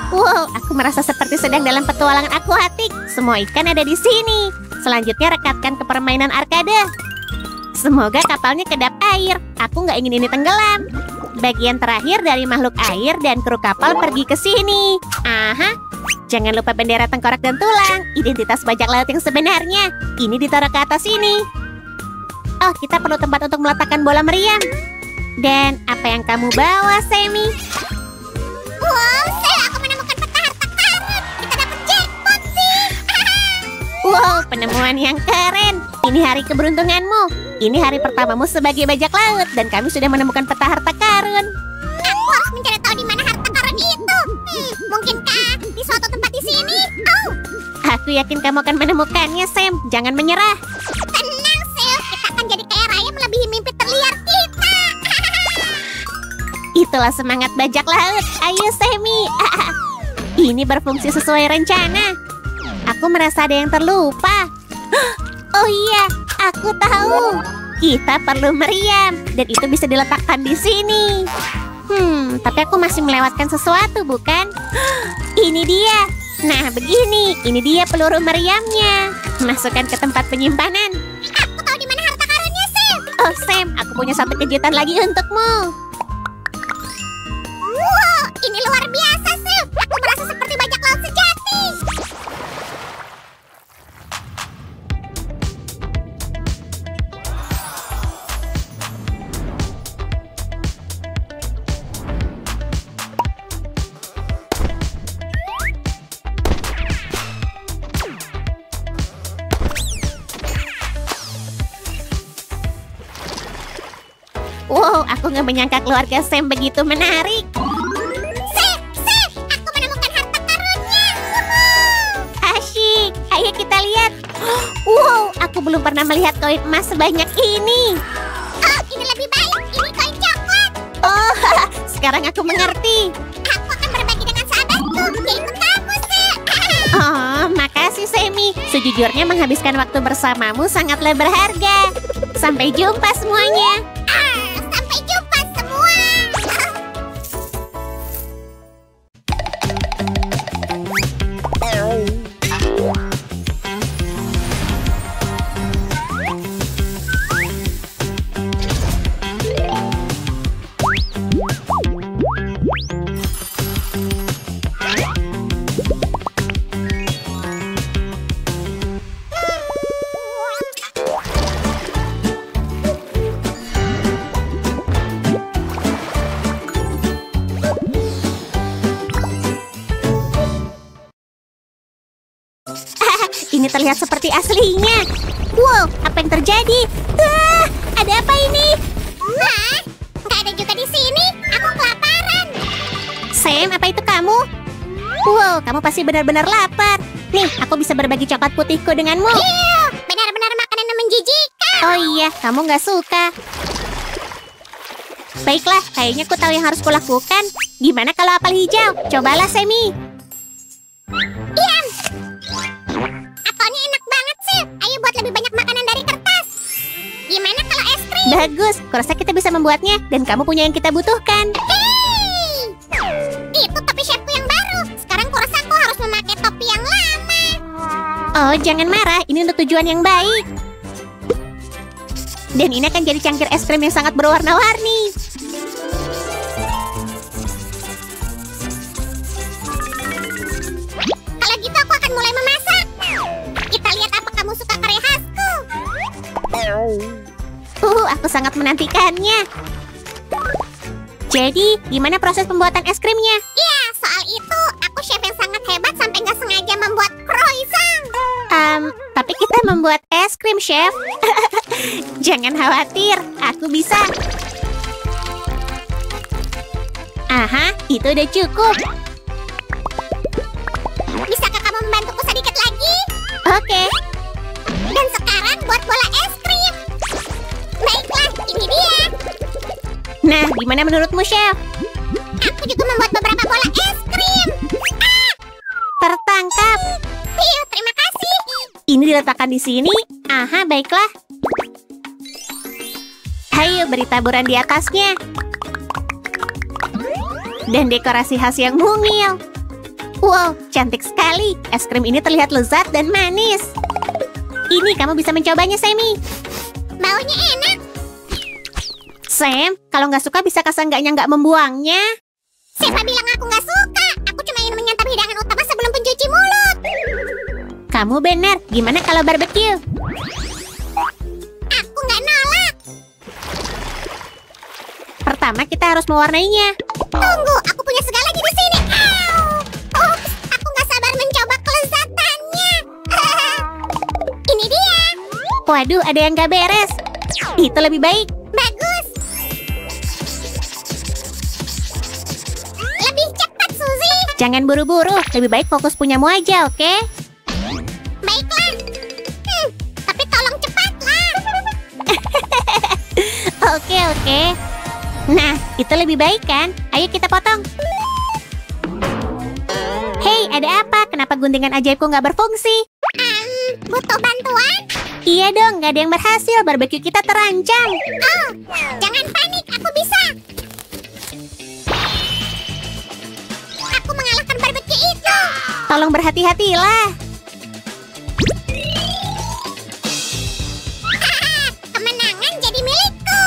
Wow, aku merasa seperti sedang dalam petualangan akuatik. Semua ikan ada di sini. Selanjutnya rekatkan ke permainan arkade. Semoga kapalnya kedap air. Aku nggak ingin ini tenggelam. Bagian terakhir dari makhluk air dan kru kapal pergi ke sini. Aha. Jangan lupa bendera tengkorak dan tulang. Identitas bajak laut yang sebenarnya. Ini ditaruh ke atas sini. Oh, kita perlu tempat untuk meletakkan bola meriam. Dan apa yang kamu bawa, Semi? Wow, Sip, aku menemukan peta harta karun. Kita dapat jackpot, sih. Wow, penemuan yang keren. Ini hari keberuntunganmu. Ini hari pertamamu sebagai bajak laut. Dan kami sudah menemukan peta harta karun. Aku harus mencari tahu di mana harta karun itu. Mungkinkah di suatu tempat di sini? Oh, Aku yakin kamu akan menemukannya, Sam. Jangan menyerah. tenang, Sip. Kita akan jadi kaya raya melebihi mimpi terliar kita. Itulah semangat bajak laut. Ayo, Semi. Ini berfungsi sesuai rencana. Aku merasa ada yang terlupa. Oh iya, aku tahu. Kita perlu meriam. Dan itu bisa diletakkan di sini. Tapi aku masih melewatkan sesuatu, bukan? Ini dia. Nah, begini. Ini dia peluru meriamnya. Masukkan ke tempat penyimpanan. Aku tahu di mana harta karunnya, Sip. Oh, Sam, aku punya satu kejutan lagi untukmu. Wow, ini luar biasa, Sip. Aku merasa seperti bajak laut sejati. Wow, aku nggak menyangka keluarga Sam begitu menarik. Sip, aku menemukan harta karunnya. Woohoo. Asyik, ayo kita lihat. Wow, aku belum pernah melihat koin emas sebanyak ini. Oh, ini lebih baik. Ini koin coklat. Oh, sekarang aku mengerti. Aku akan berbagi dengan sahabatku, yaitu kamu, Sip. Oh, makasih Semi. Sejujurnya menghabiskan waktu bersamamu sangatlah berharga. Sampai jumpa semuanya. Sampai jumpa semua. Ini terlihat seperti aslinya. Wow, apa yang terjadi? Ada apa ini? Hah? Nggak ada juga di sini. Aku kelaparan. Sam, apa itu kamu? Wow, kamu pasti benar-benar lapar. Nih, aku bisa berbagi coklat putihku denganmu. Ew, benar-benar makanan yang menjijikan. Oh iya, kamu nggak suka. Baiklah, kayaknya aku tahu yang harus kulakukan. Gimana kalau apel hijau? Cobalah, Semi. Diam. Apelnya enak banget, Sip. Ayo buat lebih banyak makanan dari kertas. Gimana kalau es krim? Bagus, kurasa kita bisa membuatnya. Dan kamu punya yang kita butuhkan. Hey! Itu topi chefku yang baru. Sekarang kurasa aku harus memakai topi yang lama. Oh, jangan marah. Ini untuk tujuan yang baik. Dan ini akan jadi cangkir es krim yang sangat berwarna-warni. Kalau gitu aku akan mulai memasak. Kita lihat apa kamu suka karya khasku. aku sangat menantikannya. Jadi, gimana proses pembuatan es krimnya? Ya, soal itu aku chef yang sangat hebat sampai nggak sengaja membuat croissant. Tapi kita membuat es krim, Chef. Jangan khawatir, aku bisa. Aha, itu udah cukup. Bisakah kamu membantuku sedikit lagi? Oke. Dan sekarang buat bola es krim. Baiklah, ini dia. Nah, gimana menurutmu, Chef? Aku juga membuat beberapa bola es krim. Ah, Tertangkap. Piu, terima kasih. Ini diletakkan di sini. Aha, baiklah. Ayo, beri taburan di atasnya. Dan dekorasi khas yang mungil. Wow, cantik sekali. Es krim ini terlihat lezat dan manis. Ini kamu bisa mencobanya, Sammy. Baunya enak. Sam, kalau nggak suka bisa seenggaknya nggak membuangnya. Siapa bilang aku nggak suka? Aku cuma ingin menyantap hidangan utama sebelum pencuci mulut. Kamu benar. Gimana kalau barbeque? Aku nggak nolak. Pertama kita harus mewarnainya. Tunggu, aku punya segalanya di sini. Au! Ups, aku nggak sabar mencoba kelezatannya. Ini dia. Waduh, ada yang nggak beres. Itu lebih baik. Bagus. Lebih cepat, Suzy. Jangan buru-buru. Lebih baik fokus punyamu aja, oke? Baiklah. Tapi tolong cepatlah. Oke. Nah, itu lebih baik kan? Ayo kita potong. Hei, ada apa? Kenapa guntingan ajaibku nggak berfungsi? Butuh bantuan? Iya dong, nggak ada yang berhasil. Barbeque kita terancam. Oh, jangan panik, aku bisa. Aku mengalahkan barbeque itu. Tolong berhati-hatilah. Kemenangan jadi milikku.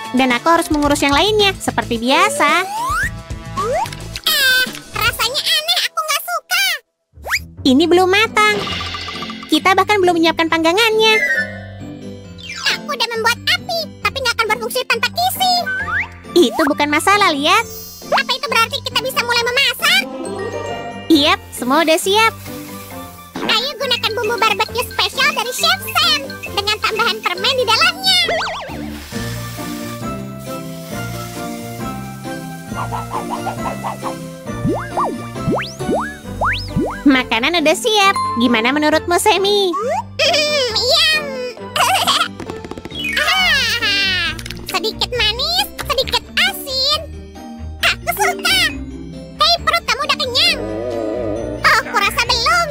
Dan aku harus mengurus yang lainnya, seperti biasa. Rasanya aneh, aku nggak suka. Ini belum matang. Kita bahkan belum menyiapkan panggangannya. Aku udah membuat api, tapi nggak akan berfungsi tanpa kisi. Itu bukan masalah, lihat. Apa itu berarti kita bisa mulai memasak? Yap, semua udah siap. Ayo gunakan bumbu barbeque spesial dari Chef Sam dengan tambahan permen di dalamnya. Makanan udah siap. Gimana menurutmu, Sammy? Yum. Sedikit manis, sedikit asin. Aku suka. Hei, perut kamu udah kenyang? Oh, kurasa belum.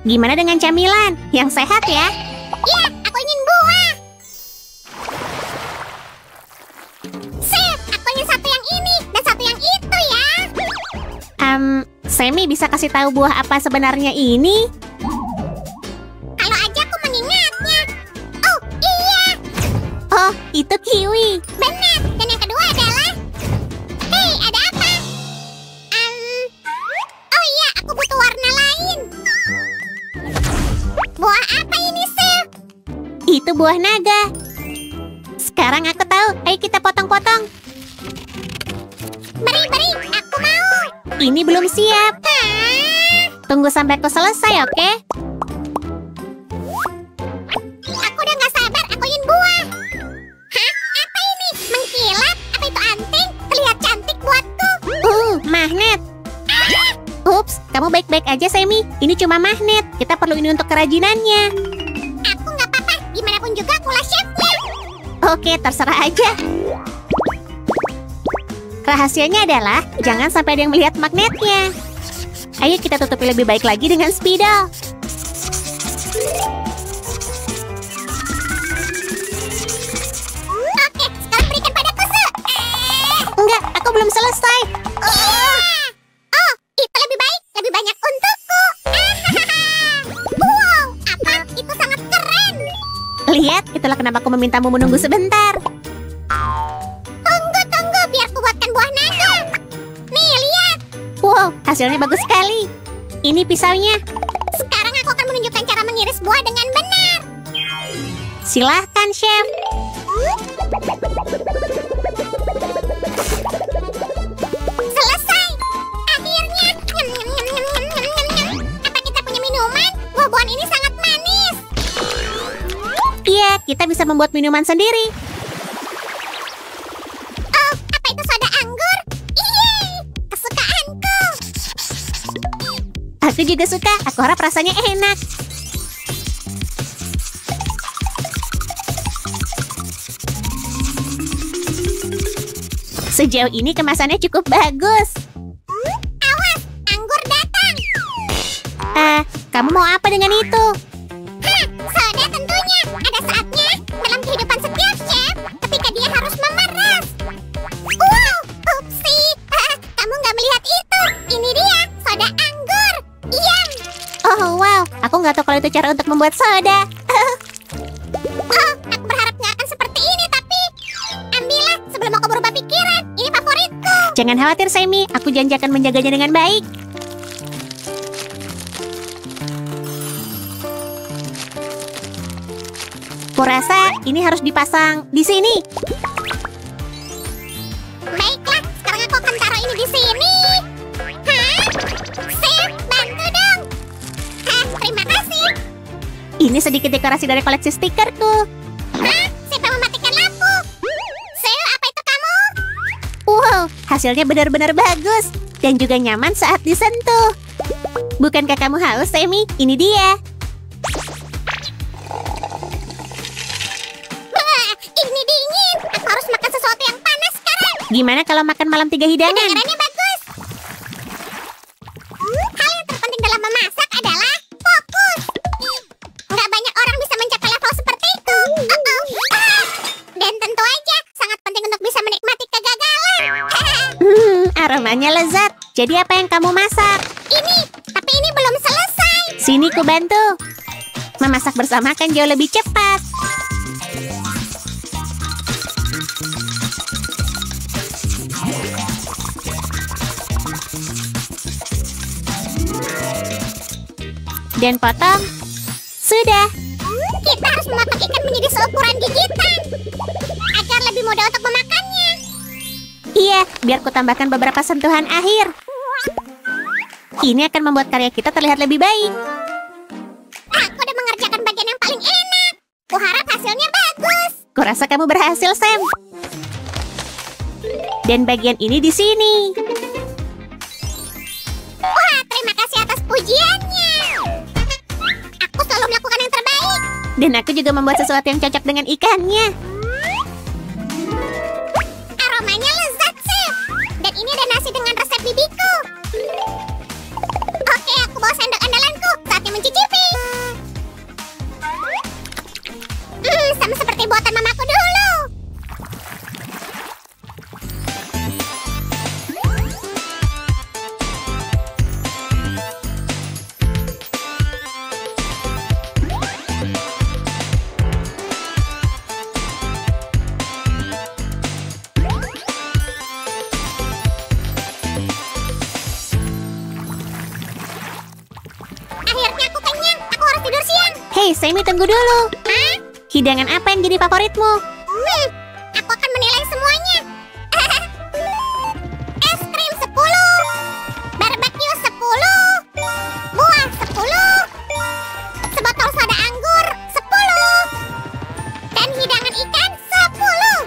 Gimana dengan camilan? Yang sehat ya? Ya, aku ingin buah. Chef, aku ingin satu yang ini dan satu yang itu ya. Sammy bisa kasih tahu buah apa sebenarnya ini? Kalau aja aku mengingatnya. Oh, iya. Oh, itu kiwi. Benar. Dan yang kedua adalah... Hei, ada apa? Oh iya, aku butuh warna lain. Buah apa ini, Chef? Itu buah naga. Sekarang aku tahu. Ayo kita potong-potong. Beri, aku mau. Ini belum siap. Tunggu sampai aku selesai, oke? Aku udah nggak sabar, aku ingin buah. Hah? Apa ini? Mengkilat? Apa itu anting? Terlihat cantik buatku. Magnet. Ups, kamu baik-baik aja, Sammy. Ini cuma magnet. Kita perlu ini untuk kerajinannya. Aku nggak apa-apa. Gimana pun juga akulah chefnya. Oke, terserah aja. Rahasianya adalah jangan sampai ada yang melihat magnetnya. Ayo kita tutupi lebih baik lagi dengan spidol. Oke, sekarang berikan padaku, Su. Enggak, aku belum selesai. Oh, itu lebih baik. Lebih banyak untukku. Wow, apa? Itu sangat keren. Lihat, itulah kenapa aku memintamu menunggu sebentar. Tunggu, biar ku buatkan buah naga. Nih, lihat. Wow, hasilnya bagus sekali. Ini pisaunya. Sekarang aku akan menunjukkan cara mengiris buah dengan benar. Silahkan, Chef. Selesai. Akhirnya. Nyam, nyam, nyam, nyam, nyam, nyam, nyam, nyam. Apa kita punya minuman? Buah-buahan ini sangat manis. Iya, kita bisa membuat minuman sendiri. Oh, apa itu soda anggur? Yeay, kesukaanku. Aku juga suka, aku harap rasanya enak. Sejauh ini kemasannya cukup bagus. Awas, anggur datang. Kamu mau apa dengan itu? Hah, soda tentunya. Ada saatnya dalam kehidupan setiap chef ketika dia harus memeras. Wow, upsi. Kamu nggak melihat itu. Ini dia, soda anggur. Yum. Oh wow, aku nggak tahu kalau itu cara untuk membuat soda. Oh, aku berharap nggak akan seperti ini, tapi ambillah sebelum aku berubah pikiran. Ini favoritku. Jangan khawatir, Sammy. Aku janji akan menjaganya dengan baik. Kurasa ini harus dipasang di sini. Baiklah, sekarang aku akan taruh ini di sini. Hah? Chef, bantu dong. Hah, terima kasih. Ini sedikit dekorasi dari koleksi stikerku. Hah? Siapa yang mematikan lampu? Chef, apa itu kamu? Wow, hasilnya benar-benar bagus dan juga nyaman saat disentuh. Bukankah kamu haus, Sammy? Ini dia. Wah, ini dingin. Aku harus makan sesuatu yang panas sekarang. Gimana kalau makan malam 3 hidangan? Kedengarannya bagus. Hal yang terpenting dalam memasak adalah fokus. Nggak banyak orang bisa mencapai level seperti itu. Dan tentu aja sangat penting untuk bisa menikmati kegagalan. Aromanya lezat. Jadi apa yang kamu masak? Tapi ini belum selesai. Sini ku bantu. Memasak bersama kan jauh lebih cepat. Dan potong. Sudah. Kita harus memotong ikan menjadi seukuran gigitan agar lebih mudah untuk memakannya. Iya, biar ku tambahkan beberapa sentuhan akhir. Ini akan membuat karya kita terlihat lebih baik. Aku udah mengerjakan bagian yang paling enak. Kuharap hasilnya bagus. Kurasa kamu berhasil, Sam. Dan bagian ini di sini. Wah, terima kasih atas pujiannya. Aku selalu melakukan yang terbaik. Dan aku juga membuat sesuatu yang cocok dengan ikannya. Aromanya lezat, Chef. Dan ini ada nasi dengan resep bibiku. Oke, aku bawa sendok andalanku. Saatnya mencicipi. Sama seperti buatan mamaku dulu. Akhirnya aku kenyang. Aku harus tidur siang. Hei, Sammy, tunggu dulu. Hah? Hidangan apa yang jadi favoritmu? Aku akan menilai semuanya. Es krim 10, barbeque 10, buah 10, sebotol soda anggur 10, dan hidangan ikan 10.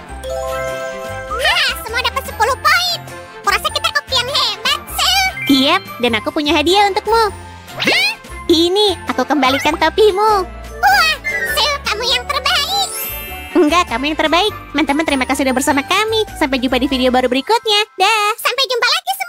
Haha, semua dapat 10 poin. Kurasa kita koki yang hebat, Chef. Iya, dan aku punya hadiah untukmu. Hah? Ini, aku kembalikan topimu. Wah, Chef, kamu yang terbaik. Enggak, kamu yang terbaik. Teman-teman, terima kasih sudah bersama kami. Sampai jumpa di video baru berikutnya. Dah. Sampai jumpa lagi semua.